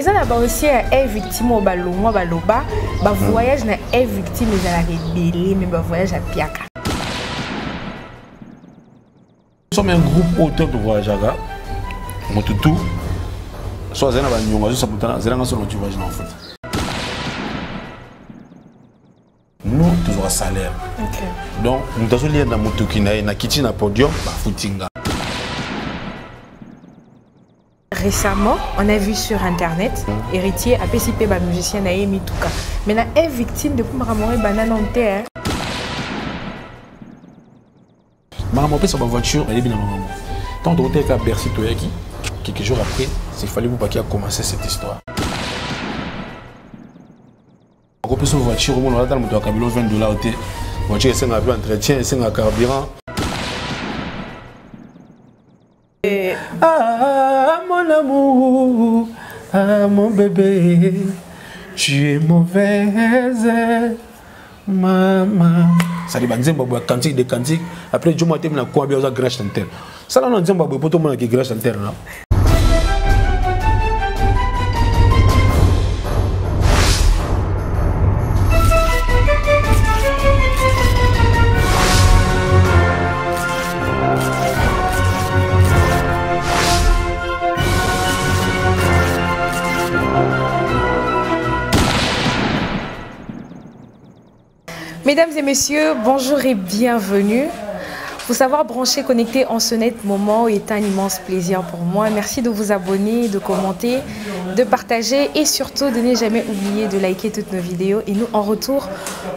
Ça n'a pas aussi un victime au baloma baloba, bah voyage na un victime ils à la rebelle mais bah voyage à Piaka. Nous sommes un groupe auteur de voyageurs. Motutu, soit zéna ba nyonga juste pour zéna nga solo tu voyage en fait. Nous toujours à salaire. Okay. Donc nous avons lié dans Motuki na kiti na podium ba footinga. Récemment, on a vu sur internet, héritier a PCP ba musicien Naïmi Touka. Mais na est victime depuis Maramore banane en terre. Maman pèse sa voiture, elle est bien maman. Tant d'autres qu'à Bercy Toyaki, quelques jours après, c'est fallu vous pas qui a commencé cette histoire. On peut sa voiture, on a dans le moteur à cabine $20 au thé. Voiture c'est un peu entretien, c'est un carburant. Ah mon amour, ah mon bébé, tu es mauvaise, maman. Ça dit que cantique des cantiques. Après, je m'attends à quoi bien aux grâce en terre. Ça là, on dit que pour tout le monde qui grâce en terre là. Mesdames et messieurs, bonjour et bienvenue. Vous savoir brancher, connecter en ce net moment est un immense plaisir pour moi. Merci de vous abonner, de commenter, de partager et surtout de ne jamais oublier de liker toutes nos vidéos. Et nous, en retour,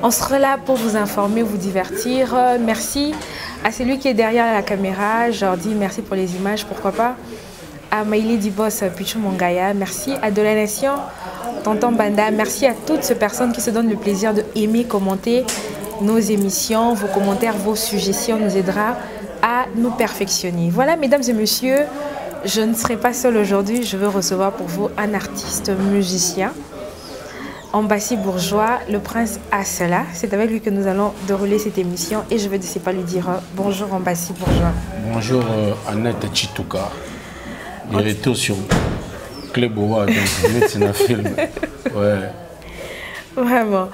on sera là pour vous informer, vous divertir. Merci à celui qui est derrière la caméra. Je leur dis merci pour les images, pourquoi pas. À Maïli Dibos Pichou Mongaya, merci à De la Nation, Tonton Banda, merci à toutes ces personnes qui se donnent le plaisir de aimer, commenter nos émissions, vos commentaires, vos suggestions nous aidera à nous perfectionner. Voilà, mesdames et messieurs, je ne serai pas seule aujourd'hui, je veux recevoir pour vous un artiste musicien, Ambassi Bourgeois, le prince Asela. C'est avec lui que nous allons dérouler cette émission et je vais de pas lui dire bonjour Ambassi Bourgeois. Bonjour Annette Chitouka. Il est retour sur Cléboa, donc c'est un film. Ouais. Vraiment.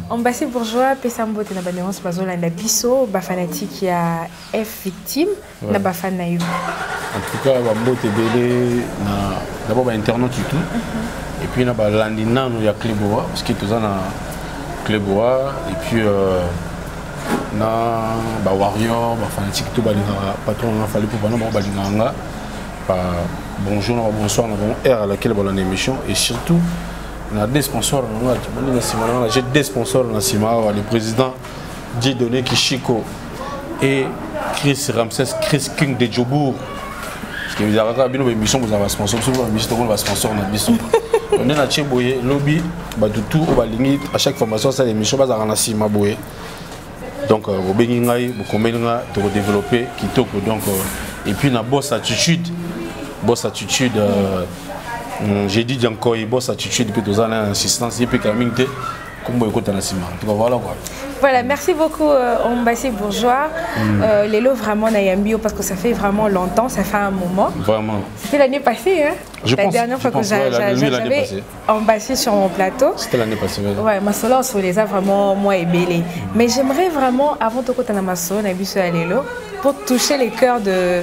Ambassi Bourgeois, Pessambo, tu as une bazola na biso, ba fanatique qui a F victime, na ba fan na eu. En tout cas, Bambo te belé na d'abord ba internet tout. Et puis na ba landina no ya Cléboa parce que tous na Cléboa et puis na ba warrior, ba fanatique tout ba patron na fallait pour ba na ba linganga. Bonjour, bonsoir, à laquelle on a émission et surtout on a des sponsors. J'ai des sponsors le président Dieudonné Kishiko et Chris Ramsès, Chris King de Djobourg. Parce que vous avez une émission, vous avez un sponsor, vous avez un sponsor. On est là, Tchéboye, lobby, tout, à chaque formation, c'est l'émission, vous avez un Sima Boye. Donc, vous bénissez, vous commencez, vous développez, donc, et puis, on a boss attitude. Boss attitude, j'ai dit encore, boss attitude, depuis 2 ans, insistance, et puis quand même, comme vous écoutez la ciment. Voilà quoi. Voilà, merci beaucoup Ambassi Bourgeois. Les lots vraiment Nayambio parce que ça fait vraiment longtemps, ça fait un moment. Vraiment. C'était l'année passée, hein? La dernière fois que j'avais Ambassi sur mon plateau. C'était l'année passée. Ouais, ma solo on les a vraiment moi et belé. Mais j'aimerais vraiment, avant de côté ma solo, pour toucher les cœurs de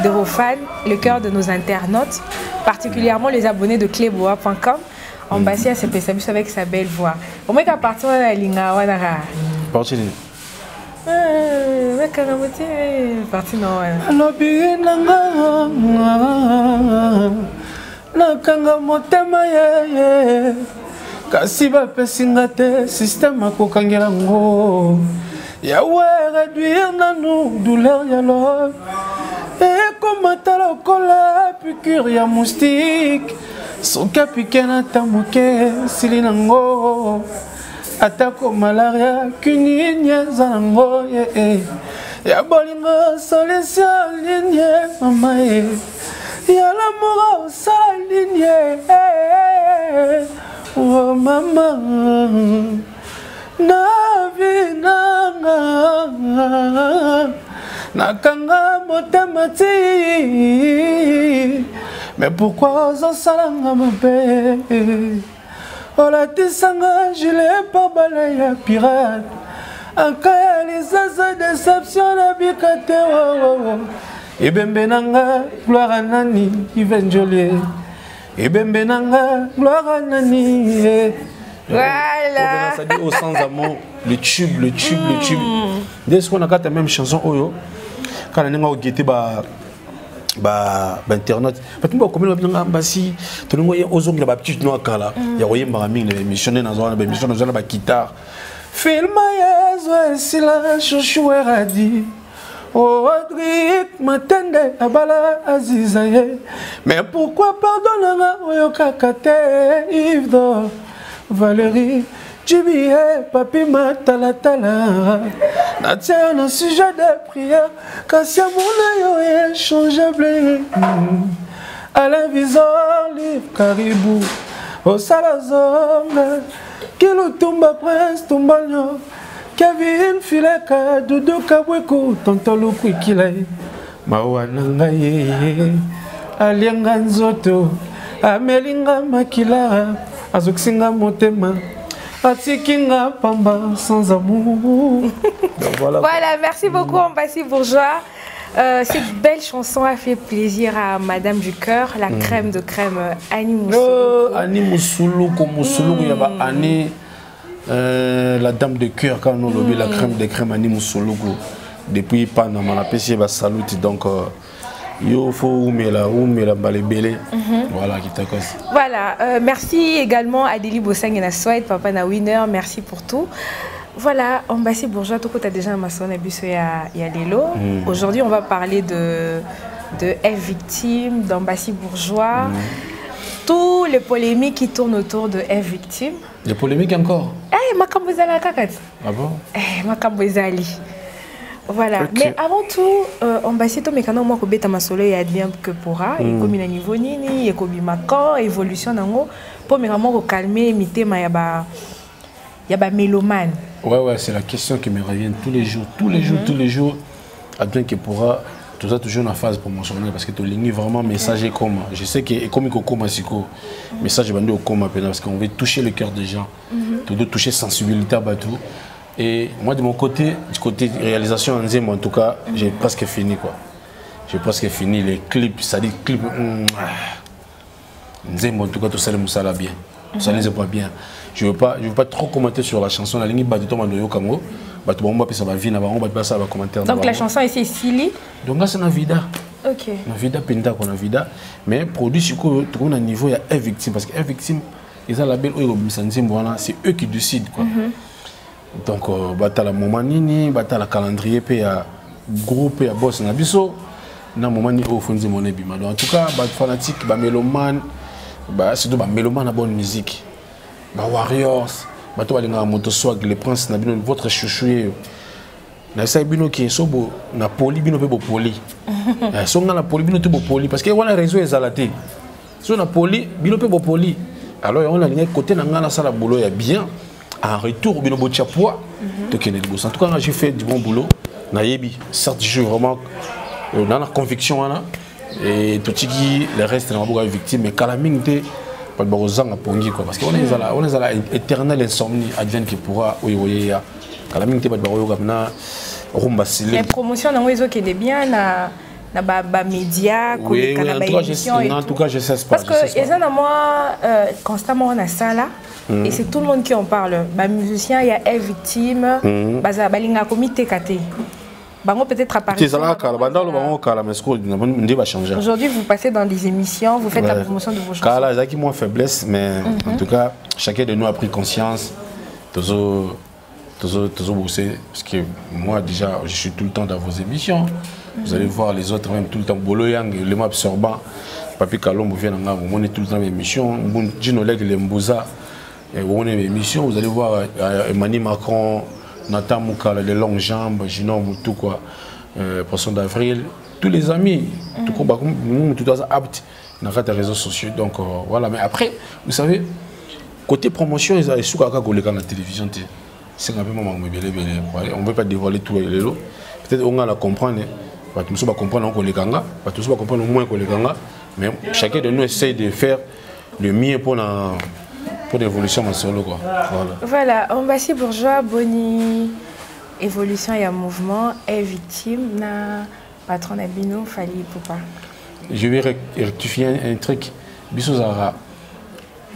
vos fans, le cœur de nos internautes, particulièrement les abonnés de cléboa.com. Ambassi a ses PSABus avec sa belle voix. Au moins qu'à partir de la ligne, on a parti. Parti non. Nakanga motema ye kasi bapesinga te système akokangela ngo yawe réduire nanu douleur ya lo ekomata lokola piqûre ya moustique soki apike na tamoke sili nango atako malaria kinini eza nango ya bolingo solution ligne mama ye ya l'amour ça ligne oh maman na vinanga nakanga motema ti Mais pourquoi osa salanga mabe? Olatisanga gilet par balai ya pirate. Akaya lisaza déception na bikate wo. Ebembe nanga gloire à nani Ivenjolier. Ebembe nanga gloire à nani. Voilà. Ça dit au sans amour, le tube. Dès ce qu'on a la même chanson oyo. Quand on a guetté internet. Parce que comme on a basi, tout le monde aux hommes la petite noix kala. Il y a rien barami les missionnaires dans la émission dans la guitare. Film ya sila chouchou radi. Oh Adric matende abala azizaye. Mais pourquoi pardonne-moi oyo kakate Yves Valérie Jibie papi matalatala. Natia un sujet de prière. Kassia mon est échangeable. À l'invisor livre caribou. Au salazonga. Kilo tumba prince tumbanyo. Kevin fileka dudu kabweko. Tontolo kwikilai. Mawana ye. Alianga nzoto. Amelinga makila. Azoksinga motema. Atikinga pamba sans amour. Voilà, merci beaucoup Ambassi Bourgeois. Cette belle chanson a fait plaisir à Madame du Cœur, la crème de crème Annie Moussoulou. Annie Moussoulou, il y a Annie, la dame de cœur, quand on a la crème de crème Annie Moussoulou. Depuis Panama, la PC va saluer donc. Il faut la balébélé. Voilà, qui t'accorde. Voilà, merci également à Deli Bossang et la Swed, Papa na Winner, merci pour tout. Voilà, Ambassi Bourgeois, tout tu as déjà un maçon et à Lelo. Aujourd'hui, on va parler de F Victime, d'Ambassi Bourgeois. Tous les polémiques qui tournent autour de F Victime. Les polémiques encore? Eh, Makambozala Kakat. Ah bon? Eh, Makambozali. Voilà, okay. Mais avant tout, Ambassi to mekano moi ko beta masolo ya bien que pourra et comme il a niveau nini et ko bimaka évolution nango pour vraiment ko calmer mitema ya ba mélomane. Ouais, c'est la question qui me revient tous les jours à bien que pourra tout ça toujours en phase promotionnelle parce que tu lignes vraiment message comme je sais que comme comme siko message bandé au coma parce qu'on veut toucher le cœur des gens. Tu dois toucher sensibilité à bateau. Et moi de mon côté, du côté réalisation en Nzembo en tout cas, j'ai presque fini quoi. J'ai presque fini les clips, ça dit clips Nzembo en tout cas tout ça le moussala bien. Tout ça les pas bien. Je veux pas trop commenter sur la chanson la ligne Bateau Mandoyo Kamo. Bateau Bomba ça va vie na bango ba ça va commentaire. Donc la chanson ici Silly. Donc là c'est na vida. OK. Na vida penda qu'on a vida mais produit sur tout on a niveau il y a un victime parce que un victime ils ont la belle c'est eux qui décident quoi. Donc, la moment nini, la calendrier, puis groupe, et boss na biso, na moment ni au fond de mon ébima. En tout cas, fanatique, mélomane, surtout mélomane à bonne musique, Warriors, toi les motoswag, les princes, na bino votre chouchoué, na ça bino qui est sobo, na poli bino pe bo poli, so na poli bino te bo poli parce que on a réseau ezalaté, so na poli bino pe bo poli, alors on a ligne côté na ngana sala boulot ya bien. En retour, en tout cas, j'ai fait du bon boulot. Certes, je suis vraiment dans la conviction. Et tout ce qui le reste, c'est une victime. Mais quand la mine était pas de parce qu'on est à l'éternelle insomnie. Advienne qui pourra. Quand la mine était pas de les promotions, qui est bien. Médias, oui, en tout cas, je sais pas. Parce que les gens, moi, constamment, on a ça là. Et c'est tout le monde qui en parle. Les musiciens, il y a une victime. Balinga comité kate. Peut-être à Paris. Aujourd'hui, vous passez dans des émissions, vous faites la promotion de vos chansons. Car là, il y a moins faiblesse, mais en tout cas, chacun de nous a pris conscience. Toujours bosser. Parce que moi, déjà, je suis tout le temps dans vos émissions. Vous allez voir les autres, même tout le temps. Bolo Yang, le mot absorbant. Papi Kalombo vient on est tout le temps dans l'émission. Gino Leg, les Mbouza. On est l'émission. Vous allez voir Emmanuel Macron, Nathan Moukala, les longues jambes, Gino Moutou, quoi. Poisson d'avril. Tous les amis. Tout ça apte dans les réseaux sociaux. Donc voilà. Mais après, vous savez, côté promotion, ils ont su qu'à la télévision. C'est un peu moment on ne peut pas dévoiler tout les lots. Peut-être qu'on va la comprendre. Tout le monde va comprendre que les ganga, tout le monde va comprendre moins que les ganga. Mais chacun de nous essaye de faire le mieux pour l'évolution en solo. Quoi. Voilà, Ombassi Bourgeois, Boni, évolution et un mouvement, est victime na patron Abino, Fali Poupa. Je vais rectifier un truc. Bisozara,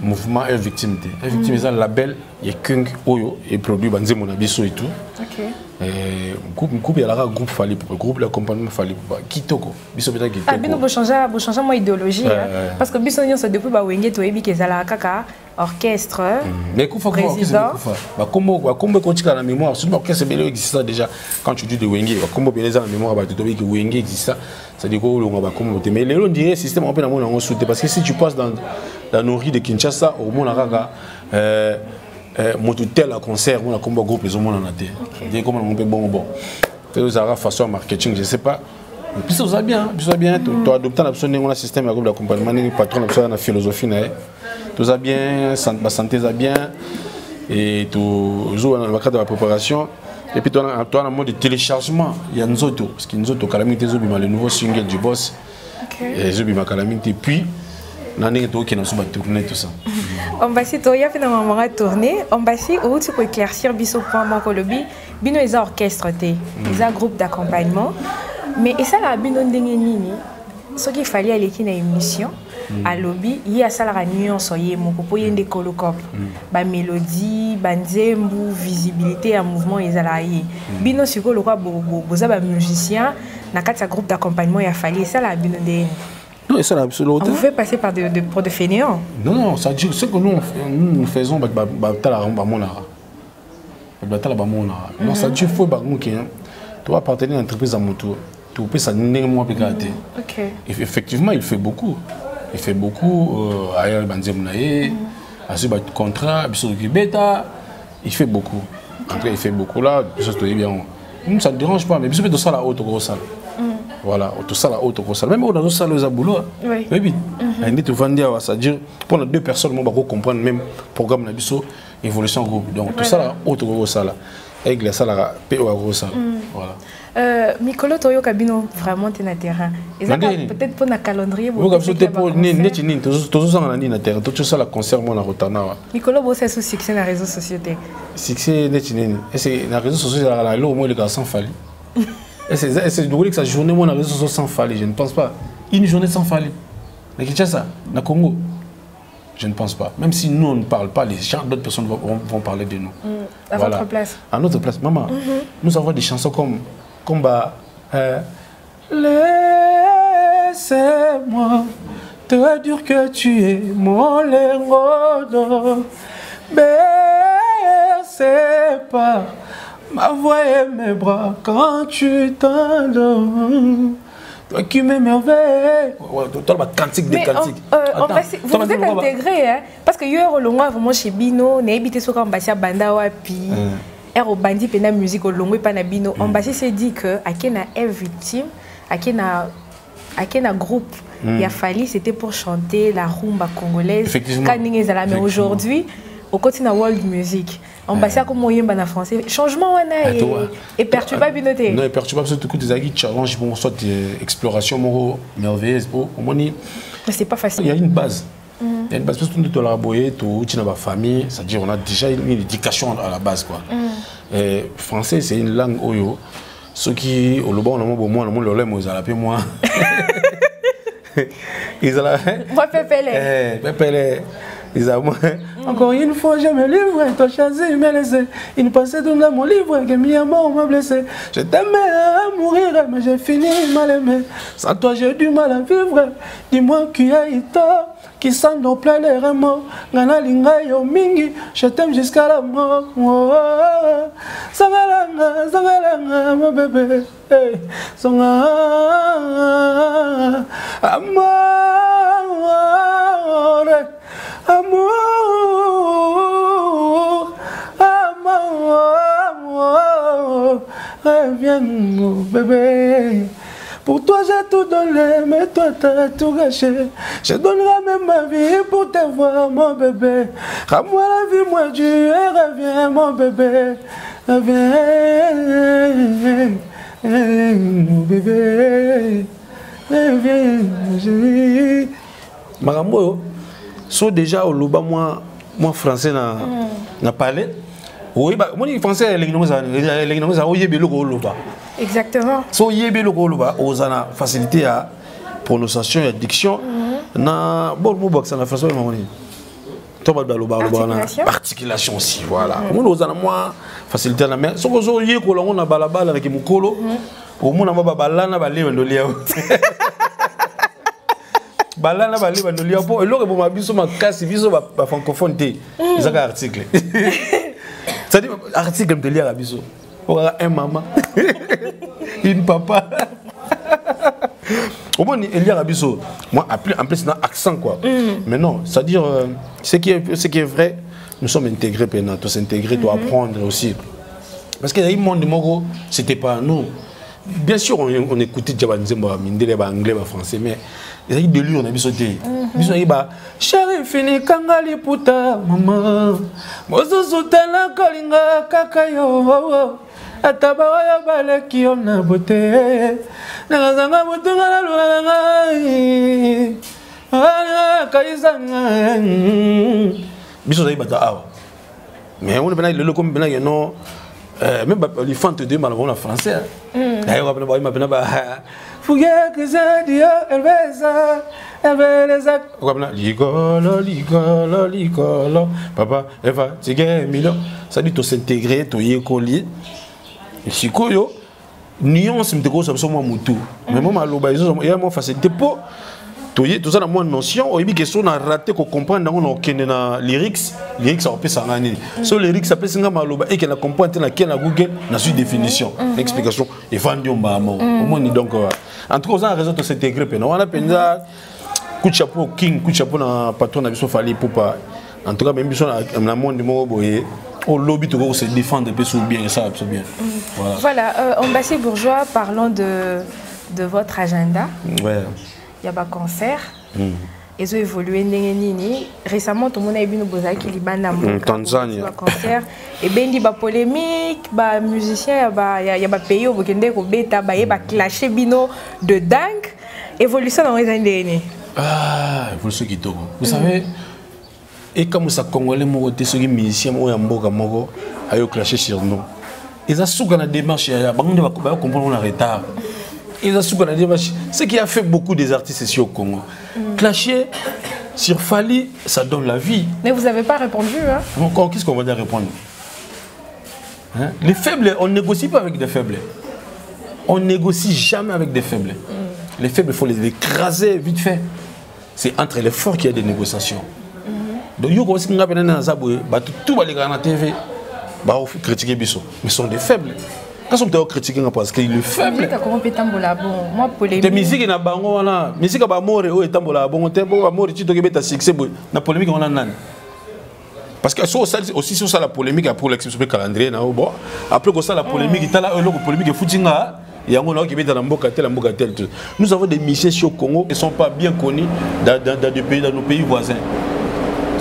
mouvement est victime. Est victime, c'est un label, il y a qu'un oyo et produit, banzé mon abisso et tout. Ok. Groupe, il y a la groupe Fali Poupa, groupe l'accompagnement Fali Poupa. Kitoko, bisso peut-être Kitoko. Ah, Bino, vous changez mon idéologie. Parce que bisso, nous sommes depuis Bawenge, tu es bien qu'ils allaient à Kaka. Orchestre, mais président. Comme quand tu as la mémoire, c'est l'orchestre existe déjà. Quand tu dis de Wenge, comme tu as la mémoire, que Wenge existe, ça dit que mais les gens diraient système européen on soutient parce que si tu passes dans nos rues de Kinshasa, au monde tel concert, on a comme groupe les hommes en a dit comment on peut bon. Ça a façon marketing, je sais pas. Puis ça va bien, tu as adopté un système de groupe d'accompagnement, patron de la philosophie. Tout ça bien, ma santé ça bien, et tout jouer dans le cadre de la préparation. Et puis, tu as un mode de téléchargement, il y a nous autres, parce que nous autres, Calamité, le nouveau single du boss, et Zobima Calamité, puis, on a tourné tout ça. On va essayer de finalement tourner, on va essayer de éclaircir Bisso point Mankolobi, Bino est un orchestre, ils ont un groupe d'accompagnement, mais et ça, la Bino Ndengenini, ce qu'il fallait aller à l'émission. À lobby, il y a ça la nuance y mon pour y des colocop ba mélodie banzembu visibilité un mouvement ils allaient bino siko le quoi boza ba musicien na quatre groupe d'accompagnement il a fallu ça la bino de non ça absolument on fait passer par pour de fainéants non ça dit ce que nous faisons tala ba monara tala ba monara non ça dit faut ba qui tu appartenir à l'entreprise à moto tu peux ça n'est moins pécaté OK effectivement il fait beaucoup. Il fait beaucoup, ailleurs Banzemnaye, à ce contrat, bêta, il fait beaucoup. Après, il fait beaucoup là, ça ne dérange pas, mais il fait ça la haute grosse salle. Voilà, tout ça la haute grosse salle. Même dans nos salles, les aboulot. Oui. Il dit, tu vas dire, ça dire, pour les deux personnes, on va comprendre même programme de évolution groupe. Donc, tout ça la haute grosse salle. Avec les salles, PO à grosse salle. Voilà. Mikolo Toyo Kabino vraiment t'es na terrain. Peut-être pour na calendrier. Vous avez sauté pour netini, tous en année na terrain. Tout ça la concert mon na rotana. Mikolo bosse sous succès na réseaux sociaux. Succès netini. Et c'est na réseaux sociaux la lo moi les gars sans Fali. Et c'est de que sa journée mon na réseaux sociaux sans Fali, je ne pense pas. Une journée sans Fali. Na Kinshasa, na Congo. Je ne pense pas. Même si nous on ne parle pas, les gens d'autres personnes vont parler de nous. À votre place. À notre place, maman. Nous avons des chansons comme laissez-moi te dire que tu es mon lingot. Baissez pas ma voix et mes bras quand tu t'endors. Toi qui m'émerveille. Toi, la cantique des cantiques. Vous êtes intégré, hein? Parce que yo longo vraiment chez Bino, n'a habité sur Ambassia Banda wapi. Ero bandi pena musique au longo pas na Bino. Ambassia s'est dit que Akena est victime, Akena groupe. Il a fallu c'était pour chanter la rumba congolaise. Effectivement. Mais aujourd'hui, au continent world music. Ambassia comme moyen en français. Changement et perturbable Binoté. Non, perturbable c'est tout coup des agues challenge pour soit exploration merveilleuse pour moni. C'est pas facile. Il y a une base. Il y a une base parce que tout le monde tout tu n'as famille, c'est-à-dire on a déjà une éducation à la base quoi. Français c'est une langue oyo. Ceux qui au Lobo on a moins on le lève ils appellent moi. Ils ont moi Pépélé. Encore une fois, je me livre, toi choisi, me laisser. Il passait tout dans mon livre, que mi amour m'a blessé. Je t'aimais à mourir, mais j'ai fini mal aimé. Sans toi, j'ai du mal à vivre. Dis-moi qui a eu tort, qui sent nos plans les remords. Gana linga yo mingi, je t'aime jusqu'à la mort. Sangalanga, mon bébé. Songa, amour. Amour, amour, reviens mon bébé. Pour toi j'ai tout donné, mais toi t'as tout gâché. Je donnerai même ma vie pour te voir mon bébé. Rends-moi la vie, moi Dieu, et reviens mon bébé. Reviens, mon bébé. Marambo, so déjà au Loba, moi français na parlé. Oui, moi français les Loba. Exactement. So yebe Loba, aux ana facilité à prononciation et diction. Na bon mot ça na français mamoni. Toi ba Loba articulation aussi, voilà. Moi aux ana moi facilité la mais so ko yé ko longo na balabala avec mukolo. Au monde na balana ba le ndolia. Balana ba le ndolia po eloko bo mabiso makasi biso ba francophone te. Ezaka article. Ça dit article de lire à biso. Un maman, une papa. Au moins il y a biso. Moi en plus c'est un accent quoi. Mais non, c'est-à-dire ce qui est vrai, nous sommes intégrés pendant tous s'intégrer, doit apprendre aussi. Parce que le monde de Moro, c'était pas nous. Bien sûr on écoutait Djabanzemba, Mindele, anglais, français, mais il y a de lui on a bisoté. Biso iba chéri fini kangali puta maman. Mozo sutana kolinga kakayo. Atabawa bale kiona bote. Nangazanga butunga la luanga. Ah kaizanga. Biso iba ta awa. Mais on est le comme bena non même les fans de malgré en français. D'ailleurs on va pas ba Fouye que ça dit elle veut les actes. Ligolo. Papa, Eva, tigé, milo. Ça dit tout s'intégrer, tout y coller. Et si quoi yo, nuance me décroche absolument moutou. Mais moi maloba il y a moins facilité pour tout ça dans mon notion. Au début question on a raté qu'on comprenne dans on a na lyrics ça peut s'engager. So lyrics ça peut s'engager maloba et qu'elle a compris na quelle Google na suite définition, explication et vendu au moins donc en tout cas on a raison de s'intégrer. On a penza coup de chapeau king, coup de chapeau na patron na biso fali popa. En tout cas même biso na monde de mo boye au lobby to se défendre un peu sous bien ça bien. Voilà, Ambassadeur Bourgeois, parlons de votre agenda. Ouais. Il y a un concert. Ils ont évolué. Récemment, tout le monde a vu nos Tanzanie. Concert. Et bien, il y a polémique, les musiciens, il y a des pays où il y a clashé bino de dingue. Évolution dans les années. Ah, évolution qui tourne. Vous savez, et comme ça, Congolais, ceux qui musiciens, ils ont clashé sur nous. Ils ont souvent la démarche, ils ont comprendre le retard. Ils ont souvent la démarche. Ce qui a fait beaucoup des artistes ici au Congo. Clasher sur Fali, ça donne la vie. Mais vous n'avez pas répondu, hein? Encore, qu'est-ce qu'on va dire répondre? Hein? Les faibles, on ne négocie pas avec des faibles. On ne négocie jamais avec des faibles. Les faibles, il faut les écraser vite fait. C'est entre les forts qu'il y a des négociations. Donc, tout les gars à la TV, critiquer Bisso. Mais ils sont des faibles. Quand on peut critiquer parce qu'il est faible. Des musiques na bango wana, musique ba mort et tambola bon tempo ba mort tu dois mettre succès na polémique on a nan. Parce que aussi sur ça la polémique pour l'exception calendrier na bon après que ça la polémique il la polémique foutinga et on a qui met dans la mboka tel. Nous avons des musiciens au Congo qui sont pas bien connus dans nos pays voisins.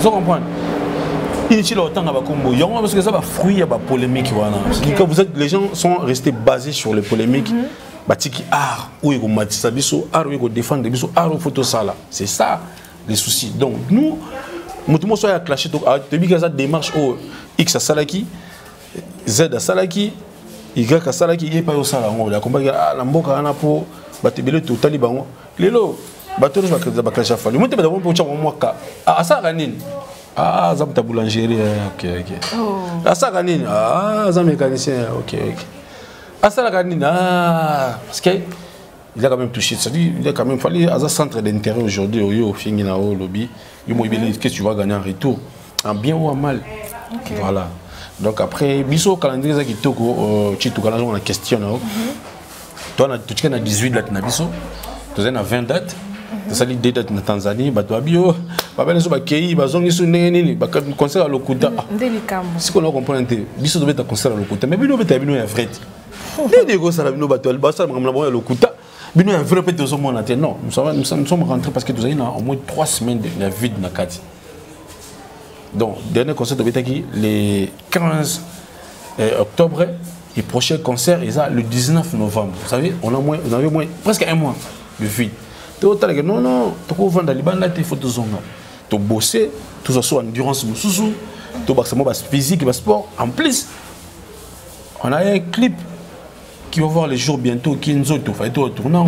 Vous comprenez? Parce que ça va fruit à la polémique. Les gens sont restés basés sur les polémiques. C'est ça les soucis. Donc nous, nous avons clashé. Depuis que démarche X à Salaki, Z à Salaki, Y à Salaki, il n'y a pas de Salaki. Il y a un mboka à Napo, il tout Taliban. Lélo, bateau va clasher à Fali. Moi, je vais à Saranine. Ah, ça c'est boulangerie, ok. Ah, ça ganine, ah, ça mécanicien, ok. Ah, ça la ganine, ah, parce qu'il a quand même touché, c'est-à-dire il a quand même fallu un centre d'intérêt aujourd'hui au Fingina au lobby. Il m'a dit qu'est-ce que tu vas gagner en retour, en bien ou en mal. Voilà. Donc après, biso calendrier qui toko, tu tu calendrier on a question là. Toi tu as 18 dates na biso, tu as 20 dates. Ça dit des dates en Tanzanie, Batouabio, Babel Sobakei, Bazongi Suneni, concert à Lokuta. Si on comprend, Bisso devait être concert à Lokuta, mais Bino est un vrai. Les négociations à la Bino Batoual, Bassa, à Lokuta, Bino est un vrai petit monde. Non, nous sommes rentrés parce que nous avons au moins 3 semaines de vie de Nakati. Donc, dernier concert devait être le 15 octobre, et prochain concert est le 19 novembre. Vous savez, on avait presque un mois. le vide. Non, non, tu peux vendre les bandes, il faut te zonga. Tu bosser, tout ça soit endurance, tu vas physique, sport. En plus, on a un clip qui va voir les jours bientôt, qui nous a fait tourner.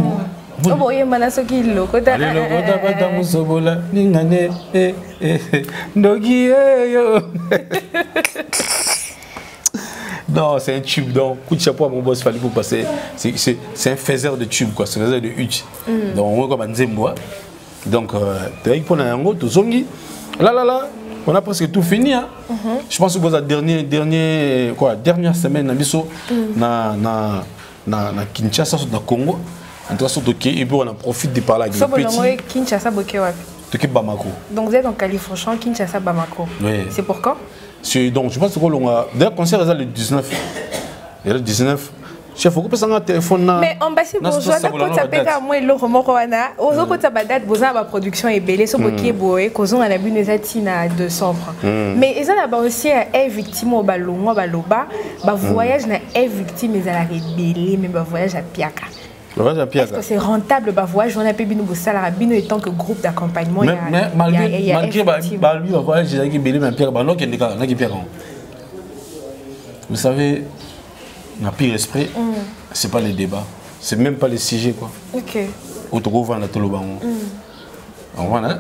Oh boy, manaso qui le côté. Allez, le côté pas dans mon sobola, n'ingane, nogi yo. Non, c'est un tube, donc coup de chapeau à mon boss, fallait pour passer. C'est un faiseur de tube, quoi, c'est un faiseur de hutte. Donc, on va comme un zembois. Donc, pour un tout zongi. Là, on a presque tout fini. Hein. Je pense que la dernière semaine, na Kinshasa, na Congo. En tout cas, on en profite de parler avec les petits. Kinshasa, Bamako. Donc, vous êtes en Californie, Kinshasa, Bamako. Oui. C'est pour quand? Donc, je pense que l'on a. D'ailleurs, le concert est le 19. Le 19. Chef, vous pouvez un téléphone. Mais en bas, si vous jouez, quand ça peut moi le roman Rwanda, aux autres ça date, vous avez la production est belle, so boki boé, cause on a bu des atina de sombre. Mais ils ont aussi est victime au ballon, baloba, ba voyage na est victime ils a la rébellé, mais ba voyage à Piaka. Est-ce que c'est rentable bah voyage on a payé bino salaire bino étant que groupe d'accompagnement mais malgré bah lui voyage j'ai qui belé mais Pierre bah non qui est Pierre. Vous savez n'a pire esprit c'est pas les débats c'est même pas les sujets quoi. OK. Autour vendre tout le banc. On voit là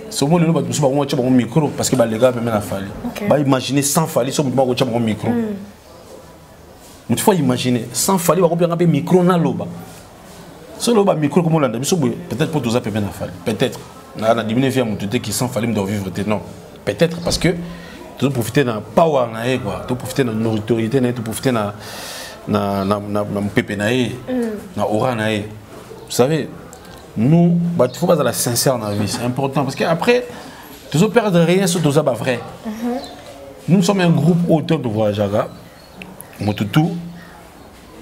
ce moment là bah tu vas tu as un micro parce que bah les gars même la fallu. Bah imaginer sans fallu sur moi tu as un micro. Il faut imaginer sans fallu va couper un micro na loba. Solo ba micro comme on l'a dit, peut-être pour tous appeler peut-être. On a diminué via mon tuté qui s'en fallait me vivre non. Peut-être parce que tu dois profiter d'un power naé quoi, tu dois profiter d'une autorité naé, tu dois profiter na pépé naé, na aura naé. Vous savez, nous, bah il faut pas être la sincère dans la vie, c'est important parce qu'après tu dois perdre rien sur tout ça bah vrai. Nous sommes un groupe auteur de voyageurs, Motutu.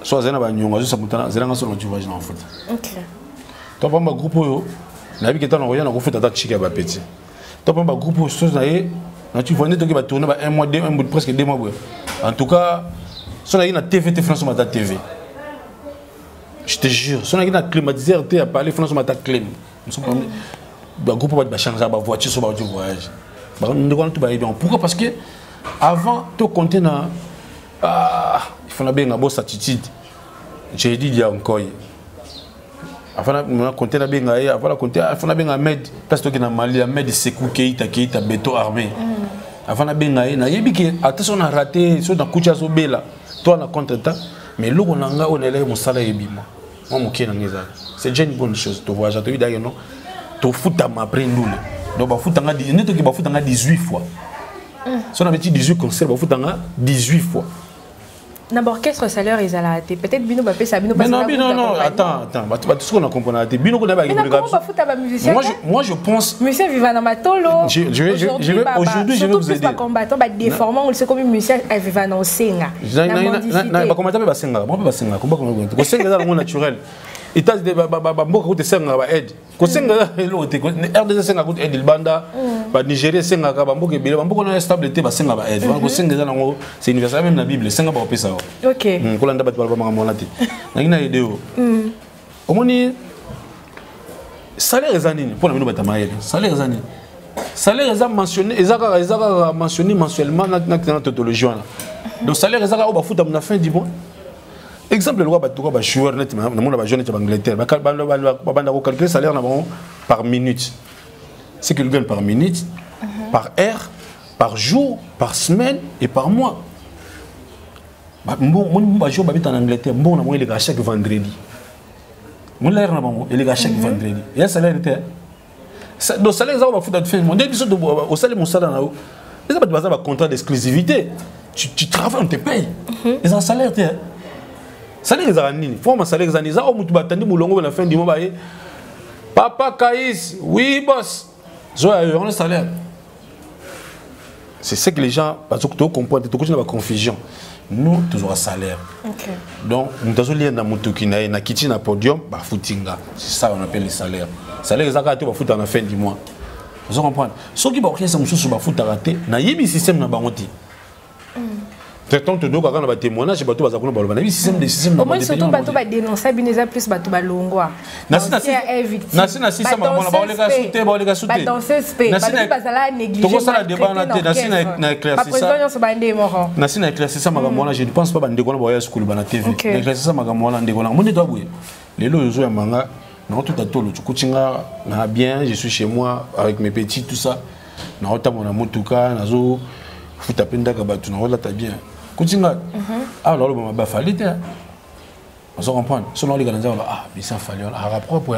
Soit zena ba nyonga zo samutana zela ngaso no voyage na foot. OK. To pa ba groupe yo na bi keta na roya na ko feta ta chika ba petit. To pa ba groupe so na ye na tu vois ne to ki ba tourner ba un mois presque 2 mois. En tout cas, so na na TV France ma ta TV. Je te jure, so na na climatiseur te a parler France ma ta clim. Nous sommes ba groupe ba changer ba voiture so ba voyage. Ba nous devons tout ba bien. Pourquoi? Parce que avant to compter na il faut bien avoir cette attitude. J'ai dit il y a encore. Avant de compter la bien, avant de compter, il faut bien Ahmed, parce que dans Mali, Ahmed Sekou Keita béton armé. Avant de bien, na yebi que attention on a raté, sur dans Koucha Sobela, toi on a contre-temps, mais là on est là mon salaire est bien. Moi mon qui est dans c'est déjà une bonne chose. Tu vois, j'ai dit d'ailleurs non, tu fous ta ma après nous. Donc bah fous ta nga 18 fois. Si on avait dit 18 concerts, bah fous ta nga 18 fois. D'abord, qu'est-ce que salaire ils ont raté? Peut-être Bino Bapé, ça Bino. Mais non, attends, tout ce qu'on a compris, Bino qu'on a pas. Moi, je pense. Monsieur vivant dans ma tolo. Aujourd'hui, je vais vous aider. Pas combattant, pas déformant, on sait comme monsieur vivant dans Senga. Pas combattant, pas Senga. Moi, pas Senga. Combat comme Senga dans le monde naturel. Et t'as des beaucoup de Senga va aide. Ko Senga l'autre, RDC Senga coûte aide le banda. Ba Nigeria Senga ka bamboke bile bamboke na stabilité ba Senga ba aide. Ko Senga dans ngo c'est universel même na Bible Senga ba opesa. OK. Ko landa ba ba monate. Na ngina ideo. Omoni salaire zanini pour na bino bata maele. Salaire zanini. Salaire za mentionné ezaka mentionné mensuellement na tautologie wana. Donc salaire ezaka o ba futa na fin du mois. Exemple, le roi ba joueur net, na mona ba joueur net Angleterre, ba calculer salaire par minute. C'est qu'ils gagnent par minute, par heure, par jour, par semaine et par mois. Mon joueur habite en Angleterre, bon na moi il est chaque vendredi. Mon l'air na bon, il est chaque vendredi. Et un salaire était. Donc salaire ça va foutre de fin. Mon début au salaire mon salaire là. Ça va contrat d'exclusivité. Tu travailles on te paye. Et un salaire t'es salaire les années, forme salaire les années. Ça au mutu batandi mulongo na fin du mois baé. Papa Kaïs, oui boss. On a salaire. C'est ce que les gens parce que tu comprends, tu connais la confusion. Nous toujours un salaire. Okay. Donc nous avons lié dans mutuki na kitchen na podium, ba footinga. C'est ça on appelle les salaires. Salaire les akate ba fouta na fin du mois. Vous comprenez? Ce qui va rien ça mususu ba fouta raté, na yebi système na bangote. Tant que nous avons témoignage, bateau bazakuna balobana. Oui, système de système. Au moins surtout bateau ba dénoncer bineza plus bateau balongwa. Nasi ça mama ba sauter, ba sauter. Ba danser spé, bateau bazala négliger. Tout ça la débat na éclaircir ça. Nasi na éclaircir ça magamona, je ne pense pas bande kona boya school bana TV. Éclaircir ça magamona ndekona. Moni to boye. Lelo yozo ya manga, na tout à tolo, tu kuchinga na bien, je suis chez moi avec mes petits tout ça. Na ota mona motuka, nazo futa penda ka batu na wala ta bien. Kutinga alors le mama ba falite on se comprend son on les gars ah mais ça fallait à propre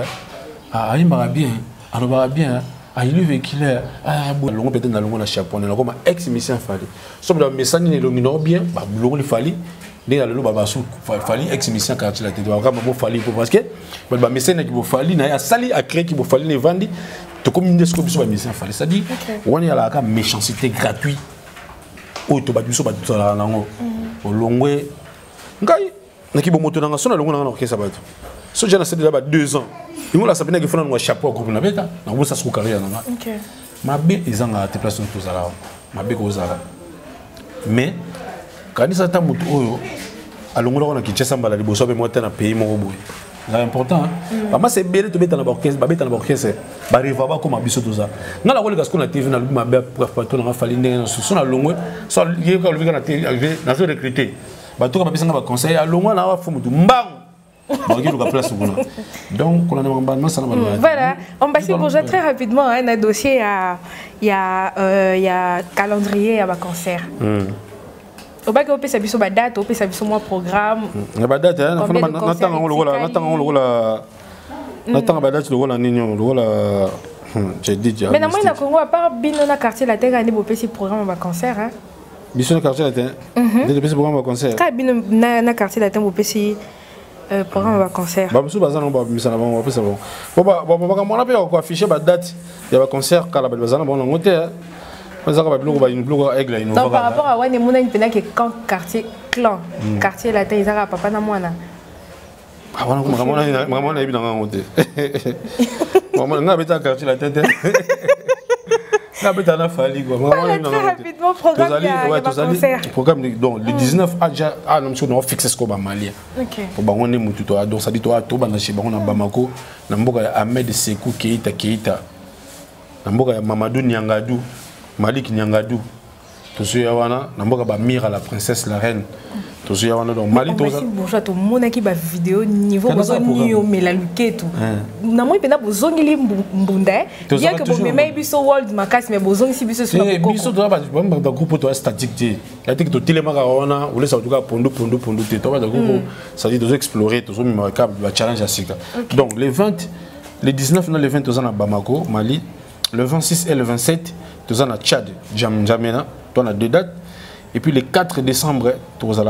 ah il m'a bien alors va bien ah il veut qu'il est ah bon longo peut-être dans longo na chapeau na comme ex mission fallait so le message ni le non bien ba longo il fallait ni la lo ba sou fallait ex mission car tu la tête ba mo fallait parce que ba message na ki fallait na ya sali a créer ki fallait ne vendre to comme une desco biso ba mission fallait ça dit on y a la méchanceté gratuite. Oh, tu vas dire ça, tu vas dire ça. Olongwe, ngai, naki bomoto nanga sona longo nanga okesa bato. So jana c'est là-bas 2 ans. Ils vont la saper naki fona ngo chapeau groupe na beta, na ngo sa su carrière nanga. OK. Mabe ezanga te place tout ça là. Mabe ko zala. Mais quand ça ta mutu oyo alongo na Kinshasa mbala liboso be mota na pays moko boye. C'est important. Maman c'est belé to beta na orchestre, ba beta na orchestre. Ba riva ba comme biso tout ça. Ngala ko le gasko na TV na luba ba pato na fali ndenge so na longwe, so yé ka luvika na TV na so recruter. Ba to ka ba ba conseil a longwa na wa fumu tu mbang. Ba ki luka place kuna. Donc on a demandé non ça na ba. Voilà, on passe pour très rapidement un dossier il y a calendrier à ba concert. Au bac au pesa biso ba date au pesa biso moi programme ba date na fona natanga ba date le wala ninyo le wala j'ai dit déjà mais na moi na Congo à part bino na quartier la terre ani bo pesa programme ba concert hein biso na quartier la terre de pesa programme ba concert ka bino na quartier la terre bo pesa programme ba concert ba biso bazana ba misana ba pesa bon ba mona pe ko afficher ba date ya ba concert kala ba bazana bon ngote. Donc par rapport à Wane Mouna, il y a quand quartier clan, quartier latin, ils ont papa na moana. Ah voilà, maman a eu dans un côté. Maman n'a pas été quartier latin. N'a pas été à la folie quoi. Maman a eu dans un rapidement programme. Programme donc le 19 ah non monsieur on fixe ce qu'on va Mali. OK. Pour bango ne mutu to donc ça dit toi to bana chez bango na Bamako na mboka Ahmed Sekou Keita. Na mboka Mamadou Nyangadou. Malik Nyangadou, tout ce yawana, n'importe quoi mire à la princesse la reine, tout ce yawana donc Mali tout ça. Bonjour tout le monde qui va vidéo niveau besoin ni mais la luquette tout. Na moi pena besoin ni mbunda, bien que pour me biso world makas mais besoin si biso sur la. Biso toi ba dans groupe toi statique tu. La tek to telema kaona, ou laisse en tout cas pondo tu toi dans groupe ça dit de explorer tout ça mais va challenge à sika. Donc les 20 les 19 non les 20 aux à Bamako, Mali, le 26 et le 27 tous en Tchad, Djamena, on a 2 dates. Et puis le 4 décembre, tous à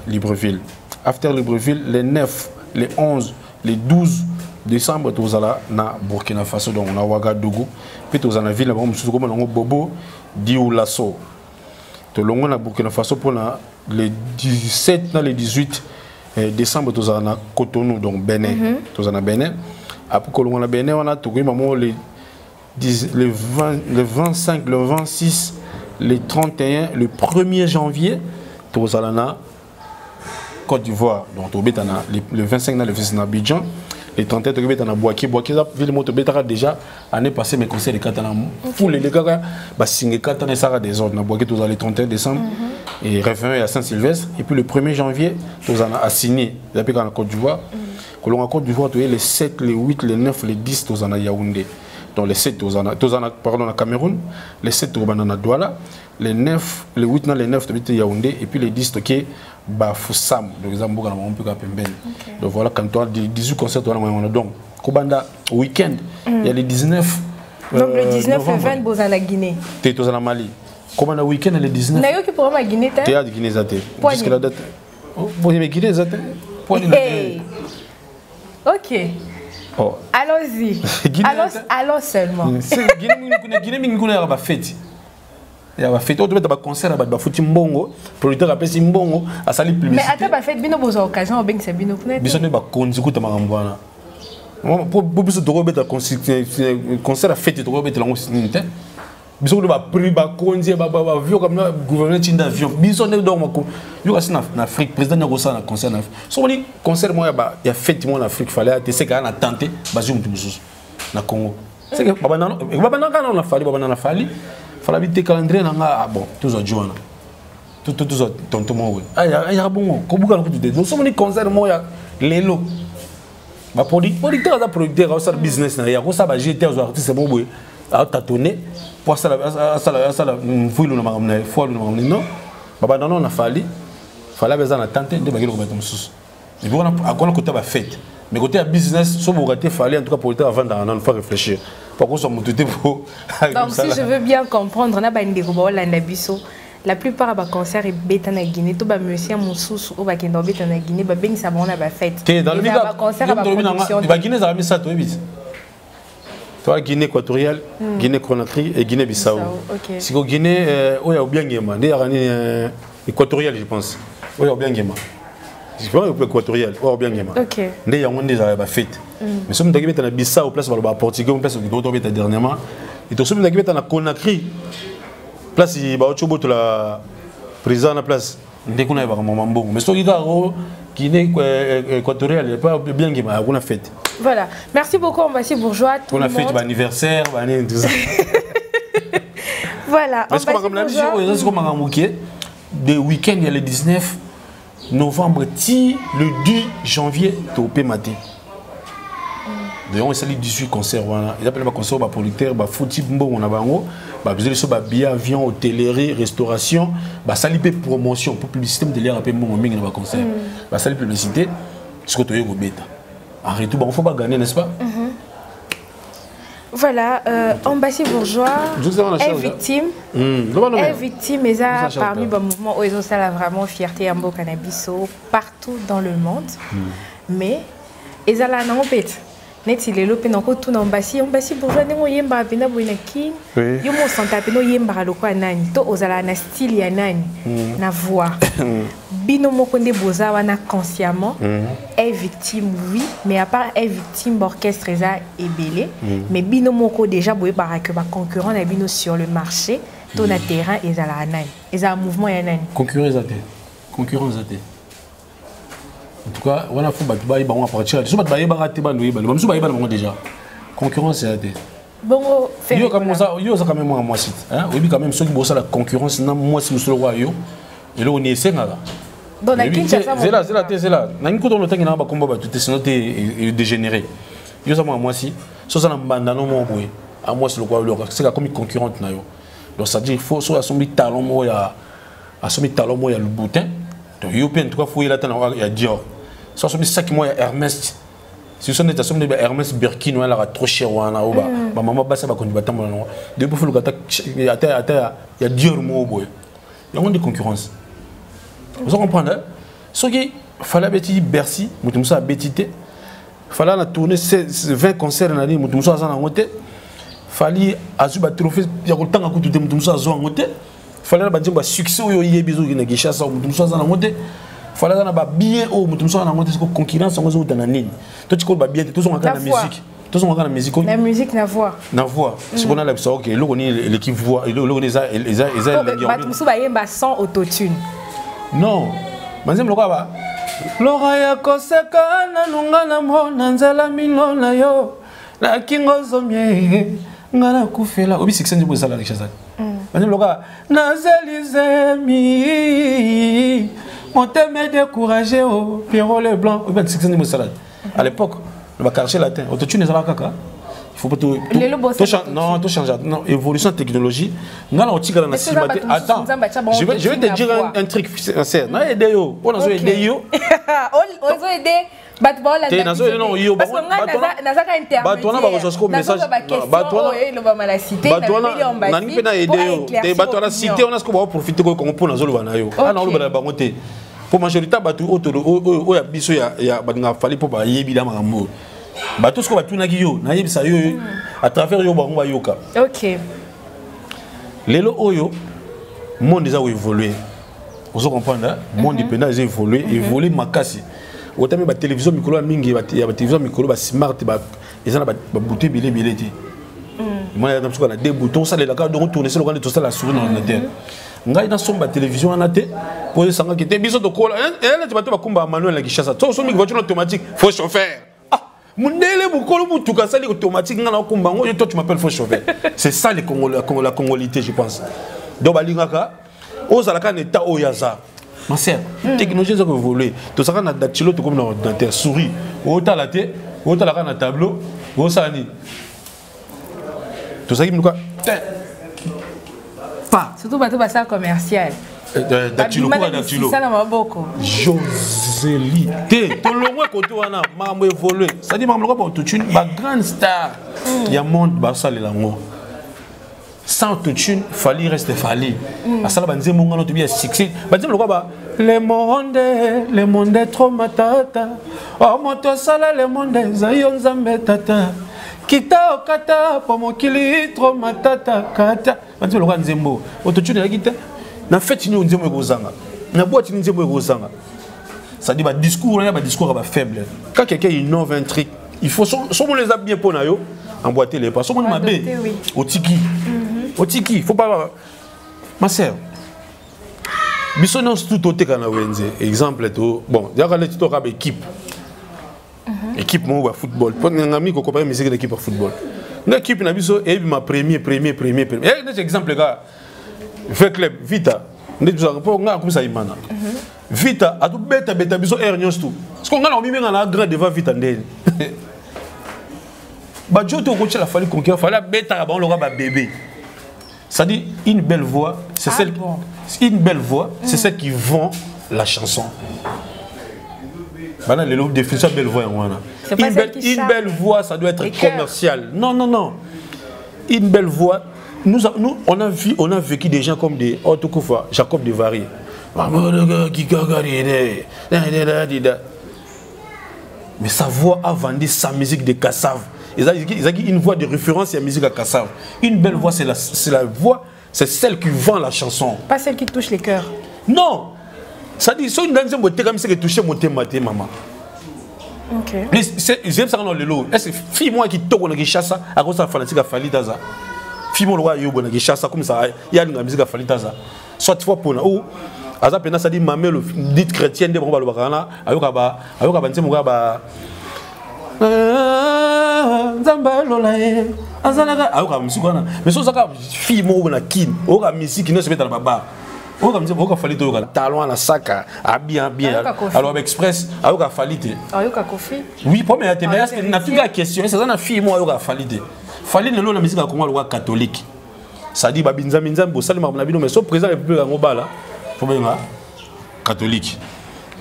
Libreville. After Libreville, les 9, les 11, les 12 décembre, tous à Burkina Faso, donc on a Ouagadougou. Puis tous à la ville, on a Bobo, Dioulasso. Tout le monde à Burkina Faso pour les 17, les 18 décembre, tous à Cotonou, donc Bénin. Tous à Bénin. Après, on a Bénin, on a tout le 25, le 26, le 31, le 1er janvier, tous à Côte d'Ivoire, donc le 25, le 26 à Abidjan, le 31, tu as Boaké, ville déjà année passée mes conseils de Katana. Pour les gars, signé Katana ça des ordres, Boaké tous le 31 décembre et référé à Saint-Sylvestre, et puis le 1er janvier, tous à signé, depuis en Côte d'Ivoire, que l'on a Côte d'Ivoire, tu es les 7, les 8, les 9, les 10, tous à Yaoundé. Donc les 7 pardon à Cameroun, les 7 au Banana Douala, les 9, les 8 les 9 de Yaoundé et puis les 10 qui Bafoussam, par exemple on peut Pemben. Donc voilà quand on a 18 concerts donc Kobanda week-end, il y a les 19 donc le 19 et 20 vous en Guinée. Tu es en Mali. Kobanda week-end le 19. Nayo qui pour ma Guinée tu es Guinée zate. Jusqu'à la date. Vous aimez Guinée zate? OK. Oh. Allons-y. Allons seulement. Guinée va fête. Il va fête. On doit être concert à foutu mbongo. Producteur a payé mbongo à salir publicité. Mais attends, fête bino besoin occasion au ben c'est bino peut-être. Bino ne va conduire ta marambana. Pour biso to robeta concert à fête to robeta lango sinite. biso ba prix ba konzi ba avion comme gouverneur tinda avion biso ne donc mako yo kasi na Afrique président na kosa na concert na so ni concert moi ya fête moi en Afrique fallait te c'est kana tenter ba zoom tout na Congo c'est que baba na fali baba na fali fala bité calendrier na nga bon tous autres jours tout tonton moi ya bon ko buka ko tude donc so ni concert moi ya lelo ba producteur da producteur ça business na ya ko ça ba jeter aux artistes bon boy a tâtonné pour ça la fouille na magamna foi na magamna non baba non na fali fala besoin na tenter de bagilo ko betom sous et puis on a côté ba fête mais côté business so bo raté fallait en tout cas producteur avant d'en faire réfléchir pour qu'on soit motivé pour donc si je veux bien comprendre on a ba ndeko ba Hollande biso la plupart des concerts et bêta na Guinée tout ba monsieur moussous ou ba kendo bêta na Guinée ba bengi ça ba on a ba fête dans le concert ba production ba Guinée ça mis ça toi vite toi Guinée équatoriale Guinée Conakry et Guinée Bissau si ko Guinée o ya bien ngema ndé rani équatoriale je pense o ya bien ngema je pense équatoriale o ya bien ngema ndé ya ngondé ça ba fête mais somme ndaki bêta na Bissau place ba portugais place ko bêta dernièrement et to somme ndaki bêta na Conakry place il va au bout la président la place dès qu'on a vraiment bon mais ce qui Guinée équatoriale pas bien qui m'a on a fête voilà merci beaucoup Mbassi Bourgeois on a fait anniversaire tout ça voilà parce que comme la vision est comme un bouquet de week-end il y a le 19 novembre le 10 janvier au Pématé. D'ailleurs, on s'allie 18 concerts. Ils appellent les concerts producteurs, football, on a bango, billets, avion, hôtellerie, restauration, s'allie promotion pour publicité de l'air après mon ming dans concert. S'allie publicité, ce que tu as bêta. En retour, il faut pas gagner, n'est-ce pas? Voilà, Mbassi Bourgeois est victime. Est victime, et ça parmi les mouvements où ils ont ça vraiment fierté en cannabis partout dans le monde. Mais ils ont la non pète. Net il est lopé dans tout dans Mbassi Bourgeois ne mo yemba pena boina ki yo mo santa pena yemba lokwa nani to ozala na style ya nani na voix bino moko nde boza wana consciemment est victime oui mais à part est victime d'orchestre eza ebele mais bino moko déjà boye baraka ba concurrent na bino sur le marché to na terrain ezala nani eza mouvement ya nani concurrence ate en tout cas, on a fait battre à partir de ce que tu as raté, déjà. Concurrence, c'est bon, yo comme ça, yo ça quand même moi site. Hein, oui quand même ceux qui bossent la concurrence, non moi si monsieur le roi yo. Et là on est cinq là. Dans la Kinshasa. C'est là. Na une côté on temps na ba combat tout sinon t'es dégénéré. Yo ça moi si, so ça na banda non moi boy. À moi c'est le roi c'est comme une concurrente na yo. Donc ça dit il faut soit assommer talon moi ya le boutin. Donc yo en tout cas faut y là il y a Dior. Ça c'est ça qui moi Hermès. Si vous êtes assommé de Hermès Birkin, elle a trop cher wana oba. Ma maman bassa ba kondu batamo na. Depuis faut le gata il y a Dior mo boy. Il y a une concurrence. Vous comprenez? Ce qui fallait bêti Bercy, mutumsa bétité. Fallait la tourner 20 concerts na li mutumsa za na ngote. Fallait azuba trophée ya ko tanga ko tout mutumsa zo ngote. Fallait ba dimba succès yo yebizo na Kinshasa mutumsa za na ngote. Fallait na ba bien au mutumsa na ngote ko concurrence ngo zo na nini. Toi tu connais bien tous on entend la musique. Tous on entend la musique. La musique na voix. Na voix. Ce qu'on a là ça OK, là on est l'équipe voix, là on est ba musu ba yemba sans autotune. Non. Manzem loka ba. Lora ya koseka na lunga na mona nzela milona yo. La kingo zomye. Ngana kufela. Obi 600 ndibo sala lekisa. Manzem loka na zelizemi. On te met découragé au Pierrot le blanc. Obi 600 ndibo sala. À l'époque, le quartier latin, autotune ezala kaka. Il faut pas tout non, tout changer. Non, évolution de technologie. Attends, je vais te dire un truc sincère. On a aidé yo. On a aidé yo. On a aidé. Parce que pour majorité batu o ya biso ya badinga fali pour ba yebida makambo bato sko batu na kiyo na yebisa yo à travers yo bango ba yoka. OK. Lelo oyo monde za évoluer. Vous comprenez? Monde dépendant ils évoluer makasi. Otami ba télévision mikolo mingi ya ba télévision mikolo ba smart ba ezana ba bouté bilé ti. moi on a des boutons ça les là donc tourner sur le tout ça la souris dans l'ordinateur ngai na somba télévision en até pour ça qui était biso de cola et là tu vas te comba manuel la Kinshasa to so mi voiture automatique faut chauffeur ah mundele bukolo mutuka ça automatique ngana comba ngo toi tu m'appelles faut chauffeur c'est ça les Congolais la congolité je pense donc balingaka ozalaka état oyaza ma sœur technologie ça évoluer tout ça na dactylo tout comme dans ordinateur souris ota la té ota la na tableau go sani tout ça qui me quoi pas surtout bateau ça commercial dactylo quoi dactylo ça na maboko Joselité ton loin côté wana mambo évoluer ça dit mambo ko tout une ba grande star ya monde ba ça les lango sans autotune fallait rester fallait à ça ba nzembo ngano to bien succès ba nzembo ko ba le monde est trop matata oh moto sala le monde zayo nzambe tata kita okata po mokili trop matata kata ba nzembo ko nzembo autotune ya kita na fait ni nzembo ekozanga na boîte ni nzembo ekozanga ça dit ba discours ba faible quand quelqu'un innove un truc il faut son les a bien pour na yo emboîter les pas son ma bé au tiki faut pas ma sœur bisonance tout auté kana wenze exemple to bon yaka le tito ka équipe équipe mo ba football pour ngami ko comparer musique d'équipe à football na équipe na biso et ma premier et exemple gars fait club vita ndito pour nga comme ça imana vita a tout beta biso ernios tout parce qu'on a mis na grand devant vita ndeni ba joto ko la fallait conquérir fallait beta ba on l'aura ba bébé. Ça dit une belle voix, c'est une belle voix, c'est celle qui vend la chanson. Maintenant les définition belle voix une belle voix ça doit être commercial. Non. Une belle voix nous on a vécu des gens comme des Otokoufa, Jacob de Vary. Mais sa voix a vendu sa musique de Kassav. Ils ont une voix de référence à la musique à Kassav. Une belle voix, c'est la voix, c'est celle qui vend la chanson. Pas celle qui touche les cœurs. Non. Ça dit, c'est une danse qui touche mon thème, maman. Ok. J'aime ça dans le lot. Est-ce que fille moi qui tourne qui chasse à cause de la fanatique à Falitaza. Fille moi le roi Yobo qui chasse comme ça, il y a une musique à Falitaza. Soit fois pour ou Aza pena ça dit mamé le dit chrétienne de bon balobakana ayoka ba ntse muka ba nzamba lolae azalaka ayoka musukana mais so saka fille mo na kin oka musique ne se met dans baba oka mtse oka falite oka talon na saka a bien alors express ayoka falite ayoka kofi oui première te mais na finga question c'est ça na fille mo ayoka falite falite lo na musique à Congo le catholique ça dit babinza minza bosali mabuna bino mais so président de la République ngobala catholique.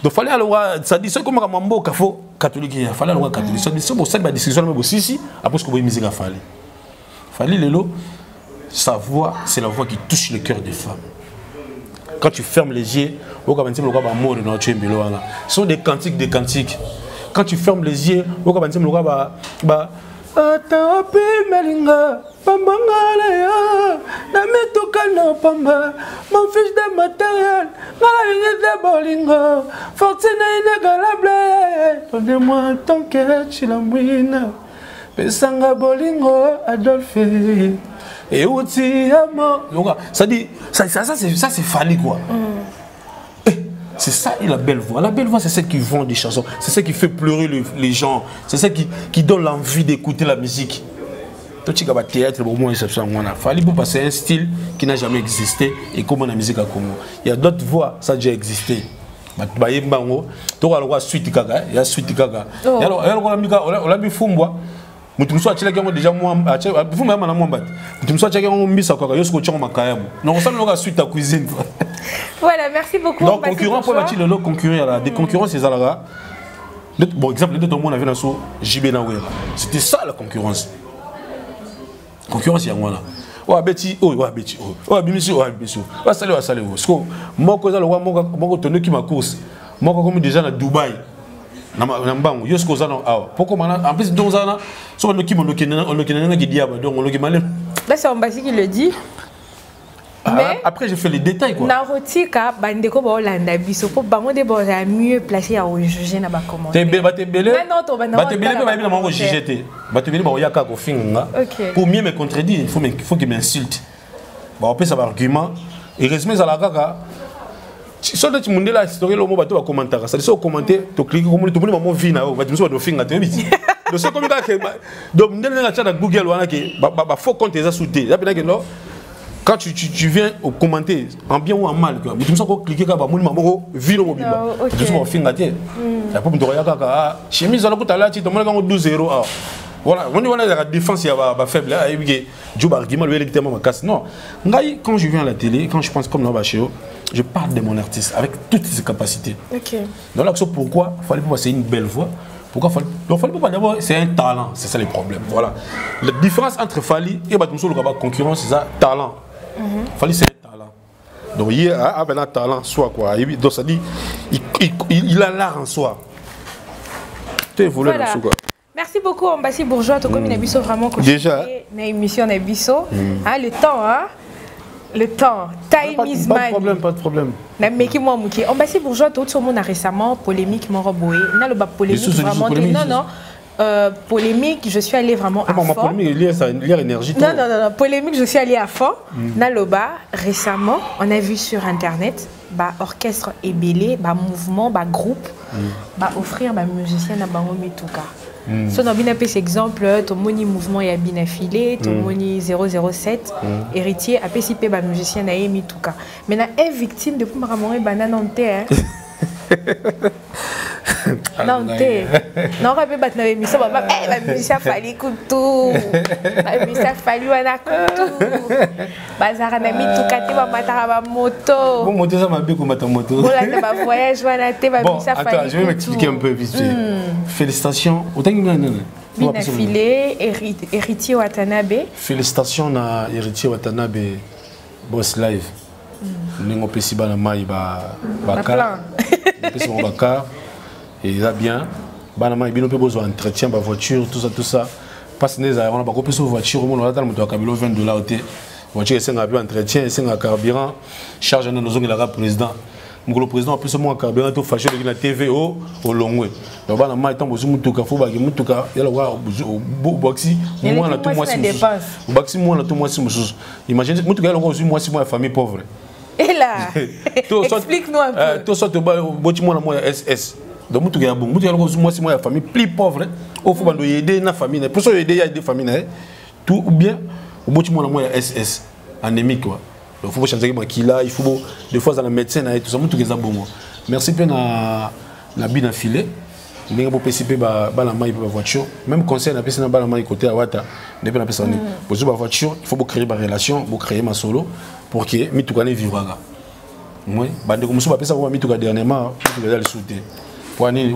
Donc fallait alors ça dit c'est comme un mambo kafo catholique il fallait alors catholique. Ça dit c'est pour ça que la discussion même aussi après ce que vous musique a fallu. Fallait lelo sa voix c'est la voix qui touche le cœur des femmes. Quand tu fermes les yeux, au cas où tu vas mort dans tu es là. Ce sont des cantiques. Quand tu fermes les yeux, au cas où tu vas Atapi melinga pambangale ya na mituka no pamba mon fiche de matériel na ligne de bolingo fortune inégalable donnez-moi ton cœur chilamwina pesanga bolingo Adolphe et outi amo donc ça dit ça c'est fallu quoi. C'est ça et la belle voix. La belle voix, c'est celle qui vend des chansons. C'est celle qui fait pleurer les gens. C'est celle qui donne l'envie d'écouter la musique. Tout ce qui est théâtre, il fallait pour passer un style qui n'a jamais existé et comme la musique à Congo. Il y a d'autres voix, ça a déjà existé. Il y a suite kaga, il y a suite kaga. On a mis Fumboa. Mutu mso achile kyango déjà moi fuma na mwamba. Mutu mso achile kyango mbisa kwa yosko tchongo makayamu. Non ça nous suite à cuisine. Voilà, merci beaucoup. Donc concurrent pour bâtir le concurrent là, des concurrents c'est ça là. Bon exemple de tout le monde avait dans so JB na wera. C'était ça la concurrence. Concurrence ya ngwana. O abeti o abeti o. O abimisi o abimisi. Wa sale o. Sko moko za lo wa moko tonne ki ma course. Moko comme déjà na Dubaï. Nambango yosko za no awa. Pourquoi maintenant en plus donc ça là, so on qui diable donc on le malem. Là c'est Ambassi qui le dit. Après, j'ai fait les détails, quoi. Narotika, bandeko ba Olanda biso pour bango de bon mieux placé à juger na ba commentaire. T'es belé. Bah t'es belé, bah bien juger te. Bah t'es belé, bah yaka ko finga. Pour mieux me contredire, il faut qu'il m'insulte. Bah on peut savoir argument. Et résumé ça la kaka. Si tu as monde la histoire le mot bateau va commenter ça c'est au commenter tu cliques comme tu peux mon vie na va tu me finga te biti donc c'est comme ça que donc ndele na chat Google wana ke ba faut compte ça sauter là peut-être que non quand tu viens au commenter en bien ou en mal quoi tu me sens cliquer ka ba mon mamo vie le mobile tu me finga te la pour me doya kaka chemise ala kutala ti to mon ka 12-0 ah voilà on a la défense il y a ba faible là et puis Joe argument le électement ma casse non ngai quand je viens à la télé quand je pense comme dans Bacheo je parle de mon artiste avec toutes ses capacités. Ok. Donc là, pourquoi il fallait pas c'est une belle voix. Pourquoi fallait pas d'abord c'est un talent, c'est ça le problème. Voilà. La différence entre Fally et Batumso le concurrence c'est ça talent. Fally c'est un talent. Donc il a un talent soit quoi. Donc ça dit il a l'art en soi. Tu évolues dans ce quoi. Merci beaucoup Ambassi Bourgeois, to comme Nabiso vraiment déjà na émission Nabiso. Ah le temps hein. Le temps, time is money. Pas de problème. Mais qui moi mouki. Ambassi Bourgeois tout le monde a récemment polémique Moroboé. Na le polémique vraiment polémique, je suis allée vraiment à fond. Polémique, il y a énergie. Non, polémique, je suis allée à fond. Naloba, récemment, on a vu sur internet, orchestre ébélé, mouvement, groupe, offrir musicien à Bangomi Touka. Si on a bien appelé cet exemple, ton moni mouvement est bien affilé, ton moni 007, héritier, a PCP, musicien à Emi Touka. Maintenant, est victime de Poumaramoré banane en terre. Non, non, on peut battre la émission. La musicien Fally Coutou. La musicien Fally Wana Coutou. Bazara Nami Toukate va matara moto. Bon, moto ça m'a bien comme ta moto. Bon, là, ma voyage Wana te va musicien Fally. Attends, je vais m'expliquer un peu vite. Félicitations. Autant que bien affilé, héritier Watanabe. Félicitations à héritier Watanabe, Boss Live. Nous avons fait un maï bakar. Bakar. Et là bien. Banama il a besoin d'entretien, de voiture, tout ça. Parce que nous avons pas copié sur voiture, on a dans le $20 voiture, c'est un peu entretien, c'est un carburant. Charge dans nos zones de la président. Le président a plus ou moins un carburant tout fâché de la TV au long way. Donc banama il tombe sur mutuka, faut baguer mutuka, il y a le boxi, moi on a tout moi si boxi moi on a tout moi si imaginez mutuka il y a le moi si moi famille pauvre. Et là, explique-nous un peu. Tout ça tu botti moi moi SS. Donc mutuka ya bon, mutuka il y a moi si moi famille plus pauvre. Au faut bando aider na famille, pour ça aider il y a des familles tout ou bien botti moi moi SS anémique quoi. Il faut changer il faut des fois dans la médecine et tout ça mutuka za bon. Merci bien na bien affilé. Il y a des voiture. Même conseil, il y a des côté à Wata. Pour la voiture, il faut créer une relation, pour créer ma solo, pour que je puisse vivre. Moi, je vais vous dernièrement, je vais aller soutenir. Pour aller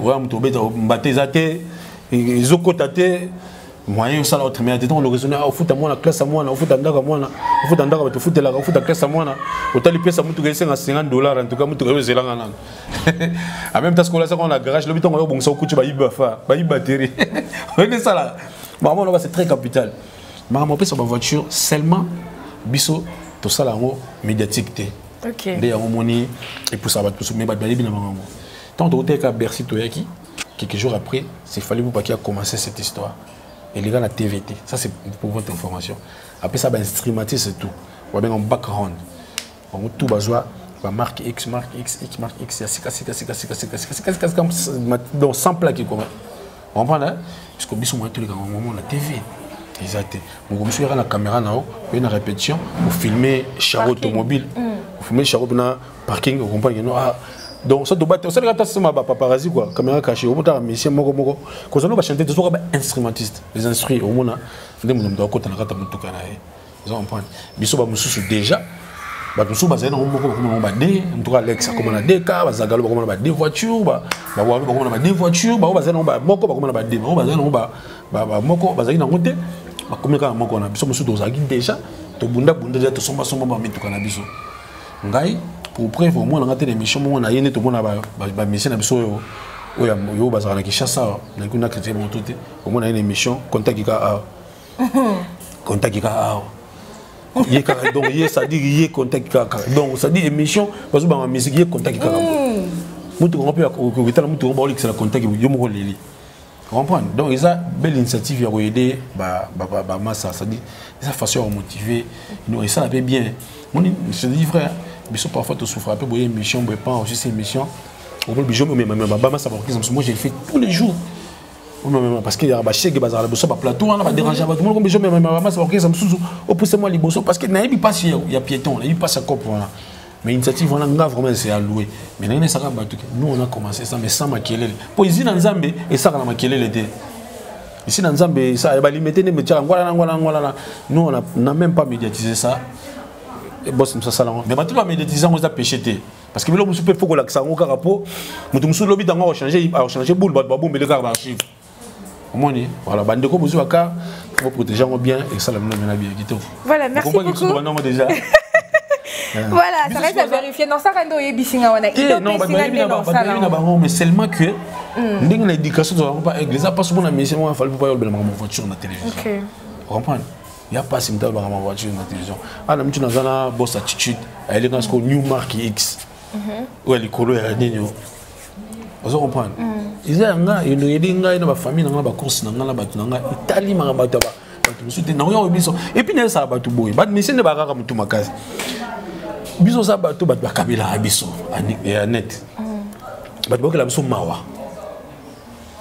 moyen ça l'autre mais attends le raisonner au foot à moi la classe à moi au foot andaka moi au foot andaka au foot la au foot classe à moi au tali pièce à mutu gagner $50 en tout cas mutu gagner zelanga nan en même temps ce qu'on a ça on a garage le biton on bon ça coûte ba ibafa ba batterie on ça là maman là c'est très capital maman peut sur ma voiture seulement biso tout ça là médiatique té OK des harmonie et pour ça va tout mais ba bien maman tant au hôtel à Bercy Toyaki quelques jours après c'est fallu pour pas qu'il a commencé cette histoire. Et les gars la TVT, ça c'est pour votre information. Après ça, instrumenter c'est tout. On va bien en background. On tout besoin, marque X, marque X, X, marque X, donc sans plaquer comme ça. On comprend là? Parce que bisous moi tous les gars au moment la TV. Exact. Donc comme sur la caméra là, une répétition, pour filmer char automobile, pour filmer char dans parking, vous comprenez non? Donc ça doit battre ça regarde ça ma paparazzi quoi caméra cachée au bout d'un monsieur moko quand on va chanter tout ça instrumentiste les instruments au moins on doit côté na kata mutuka na ils ont comprendre biso ba mususu déjà ba mususu ba zena moko comme on ba dé en tout cas Alexa comme on a des cas ba zagalo comme on a des voitures ba wa comme on a des voitures ba zena ba moko comme on a des ba zena ba moko ba zena ngote ba comme ka moko na biso mususu dozagi déjà to bunda déjà to somba ba mutuka na biso ngai pour preuve au moins on a des émissions on a yéné tout le monde a mission na biso yo bazara na Kinshasa na kuna créé mon tout au moins on a une émission contact qui a Donc, ça dit il y a contact. Donc, ça dit émission, parce que la musique, il y a contact. Nous avons un contact. Vous comprenez? Donc, il y a une belle initiative qui a aidé Massa. Ça dit, ça façon de motiver. Et ça, ça bien. Je dis, frère, parfois, tu souffres un peu de l'émission, mais pas juste l'émission. Moi, j'ai fait tous les jours. Parce qu'il y a des chèques, des plateaux, on va déranger tout le monde. Poussez-moi les bossos parce qu'il n'y a pas il y a piéton, il n'y a pas ça. Mais l'initiative, vraiment, c'est alloué. Mais nous, on a commencé ça, mais sans maquiller. Pour ici, dans Zambie, et ça, on a maquillé l'été. Ici, dans Zambie, ça, nous, on n'a même pas médiatisé ça. Mais tout le monde médiatisé, on a péché. Parce que nous, il faut que l'accent au carapo, nous avons lobby dans changer boule, mais le gars archive. Voilà, bande ko buzu aka faut protéger bien et ça la bien. Voilà, merci beaucoup. Déjà. Voilà, ça reste à vérifier. Non, ça rend yebisinga wana. Mais seulement que ndinga l'éducation doit pas église pas souvent la mission il faut pas yobela ma voiture na télévision. OK. Vous comprenez? Il y a pas simple ba ma voiture na télévision. Ah na mtu nazana boss attitude, elle est dans ce new mark X. Ouais, les colos ya nino. Vous comprenez? Ils ont une famille, une course, une Italie, et puis ils ont tout beau. Mais c'est ne pas grave tout ma case. Biso ça bateau bat Kabila abiso et Annette. Bat bokela biso mawa.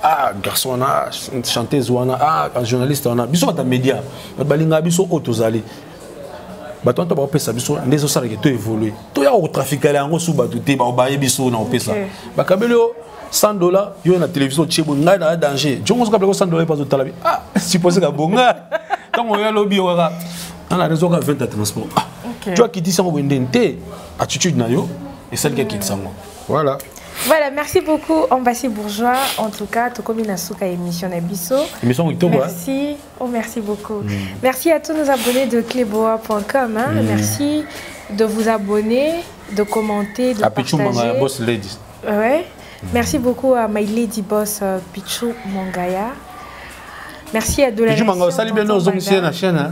Ah garçon na chanteuse wana ah journaliste wana biso bat média. Bat balinga biso autozali. Bato on ba pesa biso ndezo sala ke to évoluer. To ya au trafiquer là ngo sou bato te ba ba biso na pesa. Ba Kabelo $100, il y a une télévision qui est en danger. Je pense que $100 pas de talabi. Ah, si possible que bonga. Quand on y a lobby, on a la raison qu'on fait de transport. Tu vois qui dit ça, on a une attitude nayo et celle qui quitte ça. Voilà. Voilà, merci beaucoup, Ambassy Bourgeois. En tout cas, tout comme une souka émission Nabiso. Émission Victor. Merci. Oh, merci beaucoup. Merci à tous nos abonnés de cleboa.com. Hein. Merci de vous abonner, de commenter, de partager. Boss Ladies. Ouais. Merci beaucoup à My Lady Boss Pichou Mangaya. Merci à Dollar. Pichou Mangaya, salut bien nos hommes ici à la chaîne.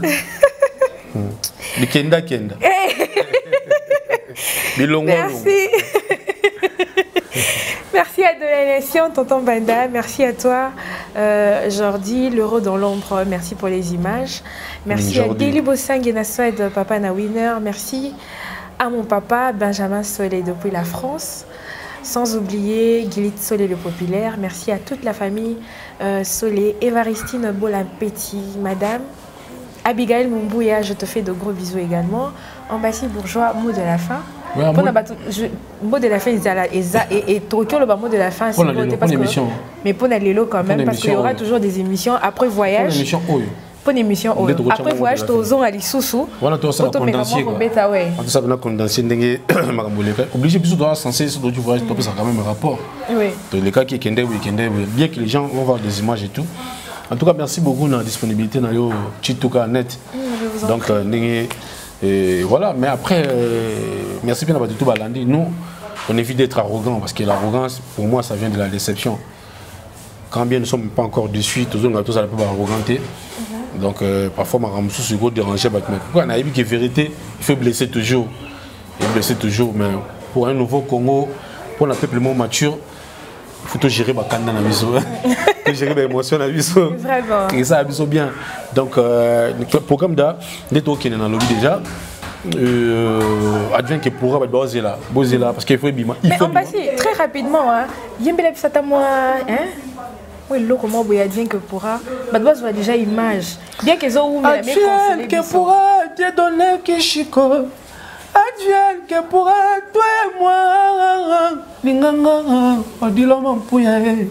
Kenda. Merci. Merci à Dollar, Tonton Banda. Merci à toi, Jordi, l'euro dans l'ombre. Merci pour les images. Merci à Deli Bossang et Naswed, Papa Na Winner. Merci à mon papa, Benjamin Solé, depuis la France. Sans oublier Guilit Solé le Populaire. Merci à toute la famille Solé, Évaristine Bolampetit, Madame Abigail Mumbouya, je te fais de gros bisous également. Ambassy Bourgeois, mot de la fin. Ouais, mot de la fin, et Tokyo, le mot de la fin, c'est l'émission. Mais pour l'élo quand même, parce qu'il y aura toujours des émissions après voyage. Pour une émission après voyage tozon ali susu voilà to ça condensé on ça na condensé ndenge obligé biso doit censé ce du voyage to ça quand même rapport oui to les cas qui kende bien que les gens vont voir des images et tout en tout cas merci beaucoup de la disponibilité dans yo Chituka net donc ndenge voilà mais après merci bien à tout balandi nous on évite d'être arrogant parce que l'arrogance pour moi ça vient de la déception quand bien nous ne sommes pas encore dessus tous on a tous à la peu arroganté. Donc parfois ma ramsou se go déranger mais pourquoi on a dit que vérité il faut blesser toujours mais pour un nouveau Congo pour un peuple mature il faut tout gérer ma canne dans la maison gérer mes émotions dans la maison et ça abisso bien donc le programme là des trucs qui est dans le lobby déjà advient que pourra boser là parce qu'il faut bima il faut très rapidement hein yembele pisata moi hein. Oui, l'eau comment vous advient que pourra. Badouas voit déjà image. Bien qu'ils ont ouvert la advient que pourra Dieu donner que chico. Advient que pourra toi et moi. Linganga, on dit l'homme en pouille.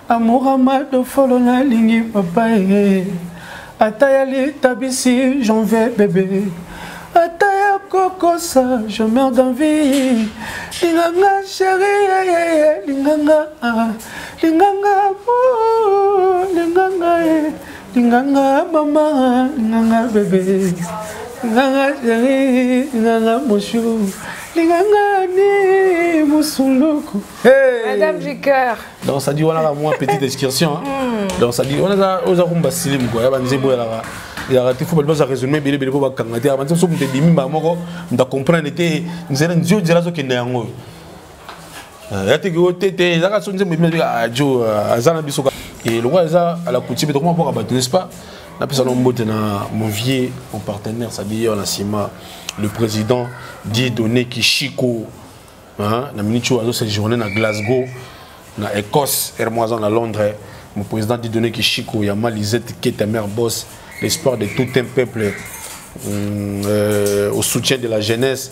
Amour amado folona lingi papa. Atayali tabisi, j'en vais bébé. Ataya kokosa, je meurs d'envie. Linganga chérie, linganga. Linganga linganga maman, linganga bébé, linganga chérie, linganga mochou, linganga ni moussouloko. Madame du cœur. Donc ça dit on a moi petite excursion. Donc ça dit on a aux arumba silim quoi, ya banze boya là. il a raté faut pas raisonner bien bien pour kangater avant ça so me dimi ba moko nda comprendre te nzela nzio dira zo kende yango ya te go te za ka so nzembe me a jo azana biso et le roi ça à la coutume de comment pour abattre n'est-ce pas na pesa no mbote na mon vieux mon partenaire ça dit on a Sima le président dit donner Kishiko hein na minute ozo cette journée na Glasgow na Écosse Hermoison à Londres. Mon président dit donner Kishiko, Yama Lisette, qui est ta mère boss, l'espoir de tout un peuple au soutien de la jeunesse.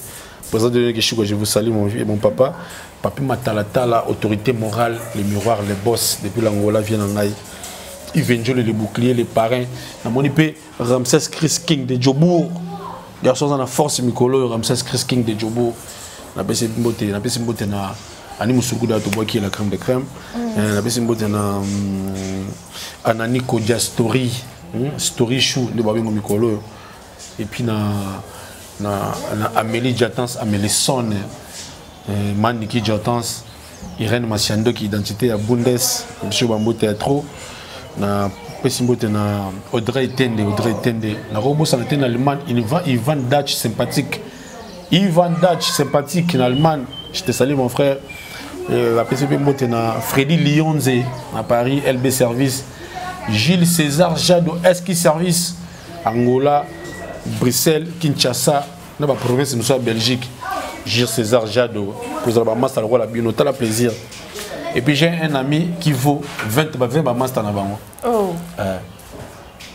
Président de donner Kishiko, je vous salue mon vieux et mon papa. Papi Matalatala, autorité morale, les miroirs, les boss, depuis l'Angola viennent en Aïe. Yves les boucliers, les parrains. Na monipé Ramsès Chris King de Djobourg. Garçons en la force Mikolo, Ramsès Chris King de Djobourg. Na pesi mbote na Ani Musugu da Toboa qui est la crème de crème. La personne qui est Anani Kodia Story, Story Chou de Babi Mikolo. Et puis na Amélie Jatans, Amélie Son, Maniki Jatans, Irène Massiando qui est identité à Bundes, M. Bambo Théâtre. Na personne qui est Audrey Tende, na Robo Santé en Allemagne, Ivan Dutch sympathique. Ivan Dutch sympathique en Allemagne. Je te salue mon frère. La PCP Motena, Freddy Lyonze à Paris, LB Service, Gilles César Jado, Eski Service, Angola, Bruxelles, Kinshasa, dans la province nous sommes Belgique, Gilles César Jado, pour la master le roi la bien la plaisir. Et puis j'ai un ami qui vaut 20 master na bango. Oh.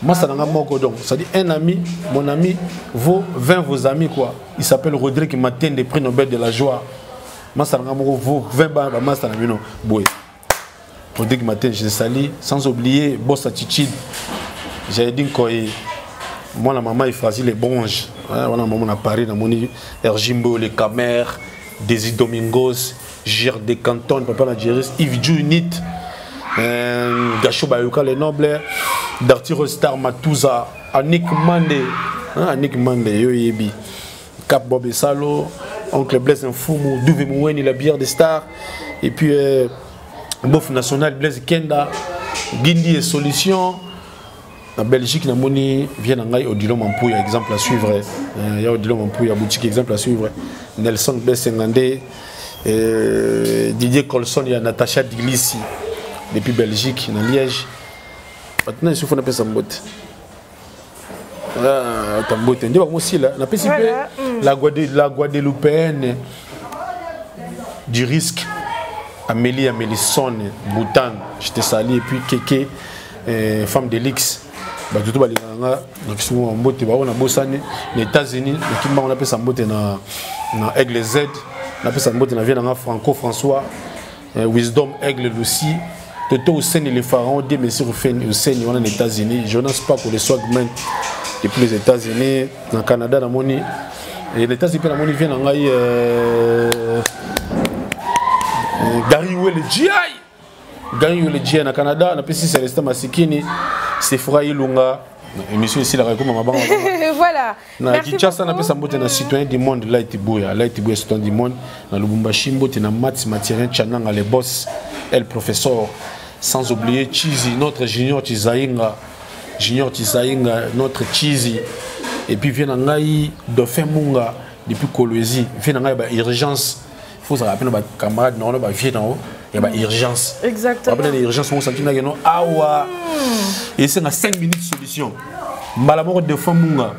Master na moko donc, ça dit un ami, mon ami vaut 20 vos amis quoi. Il s'appelle Rodrigue Matin des prix Nobel de la joie. Master Ngamoko vaut 20 balles à Master Namino. Boy. Rodrigue Matin, je salue. Sans oublier Boss Attitude. J'ai dit que moi, la maman, il faisait les bronches. Voilà, maman à Paris, dans mon Erjimbo, les Camères, Desi Domingos, Gir des Cantons, Papa Nadjiris, Yves Junit, Gacho Bayuka, les Nobles, Dartiro Star Matouza, Annick Mande, Annick Mande, Yoyebi, Cap Bobé Salo. Oncle Blaise Nfoumou, Douvé Moueni, la bière des stars. Et puis, Bof National, Blaise Kenda, Guindi et Solution. En Belgique, Namoni vient en Aïe, Odilon Mampouya, exemple à suivre. Il y a Odilon Mampouya, boutique, exemple à suivre. Nelson Blaise Ngandé, Didier Colson, il y a Natacha Diglissi, depuis Belgique, dans Liège. Maintenant, il faut faire ça en botte. La Guadeloupéenne du risque, Amélie Son, Boutan, je te salue, et puis Keke, femme de l'X. Les États-Unis, on appelle ça dans Aigle Z, on appelle ça dans Franco François, Wisdom Aigle Lucie. Toto Hussein les pharaons, des messieurs Hussein, on est aux États-Unis, Jonas Paco, les Swagmen. Depuis les États-Unis, dans le Canada, dans mon et les États-Unis, dans mon vient en Gary Wele GI. Gary Wele GI dans le Canada, on a PC Célestin Masikini, c'est Furaï Lunga, émission ici, la récommande à Bangla. Voilà. Na Kinshasa, on a PC un citoyen du monde, Light Bouya, citoyen du monde, dans le Lubumbashi, on a Mats Mathurin Chananga, les boss, el professeur, sans oublier Chizi, notre junior Chizainga. Junior Tisaïnga, notre Chizi, et puis vient en Aïe, Dauphin Munga, depuis Kolwezi, vient en Aïe, urgence. Il faut se rappeler, nos camarades, non, il y a urgence. Exactement. Après l'urgence, on s'en tient là, awa. Et c'est dans 5 minutes solution. Malamoro Dauphin Munga,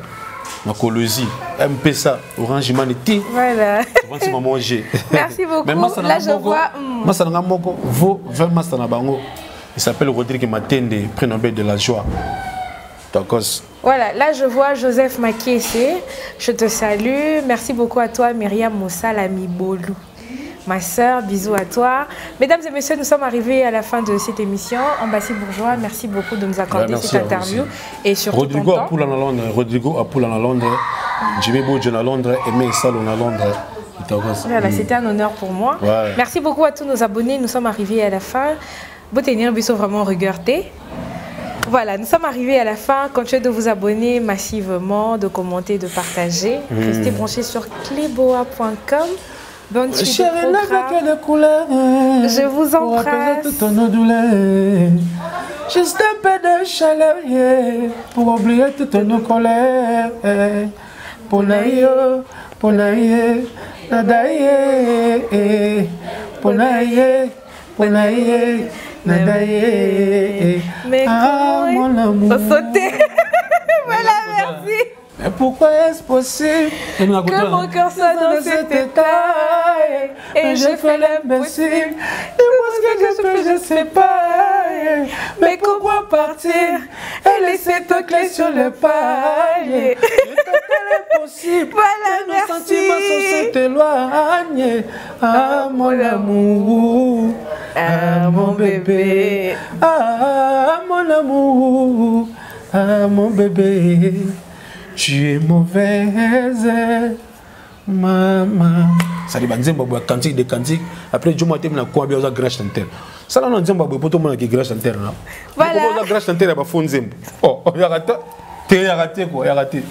na Kolwezi, MPSA, Orange Humanity. Voilà. C'est ma manger. Merci beaucoup. Là, je vois. Master Ngamoko vaut 20 Master Nabango. Il s'appelle Rodrigue Matende, prix Nobel de la joie. Voilà, là je vois Joseph Makiese, je te salue. Merci beaucoup à toi, Myriam Moussa, l'ami Bolou. Ma soeur, bisous à toi. Mesdames et messieurs, nous sommes arrivés à la fin de cette émission. Ambassy Bourgeois, merci beaucoup de nous accorder cette interview. Et surtout Rodrigo Apoula en Londres, Rodrigo Apoula en Londres, Jimmy Boudjon à Londres, Aimé Salon à Londres. Voilà, c'était un honneur pour moi. Ouais. Merci beaucoup à tous nos abonnés. Nous sommes arrivés à la fin. Vous tenir vraiment regardé. Voilà, nous sommes arrivés à la fin. Continuez de vous abonner massivement, de commenter, de partager. Restez branchés sur cleboa.com. Bonne suite de programme. Je vous embrasse. Juste un peu de chaleur, yeah, pour oublier toutes nos colères. Ponaye, ponaye, nadaye, ponaye, ponaye, nadaye. Mais mon amour. Sauter. Voilà, merci. Mais pourquoi est-ce possible que mon cœur soit dans cet état et je fais l'imbécile? Dis-moi ce que je sais pas. Mais comment partir et laisser ta clé sur le palier? C'est impossible. Voilà, nos merci. sentiments s'éloignent. Ah, mon amour. Ah, mon bébé. Ah, mon amour. Ah, mon bébé. Tu es mauvaise, maman. Ça dit, cantique de cantique. Après, je m'attends à quoi bien aux grâce chanter. Ça là, on dit, bah, pour tout le monde qui grâce chanter là. Voilà. Pour grâce chanter, il va fondre. Oh, il a raté. Il a raté quoi, il a raté.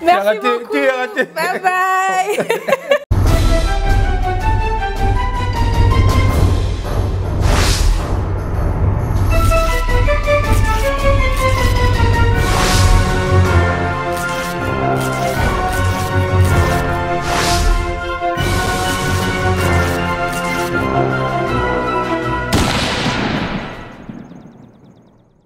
Merci beaucoup. Bye bye.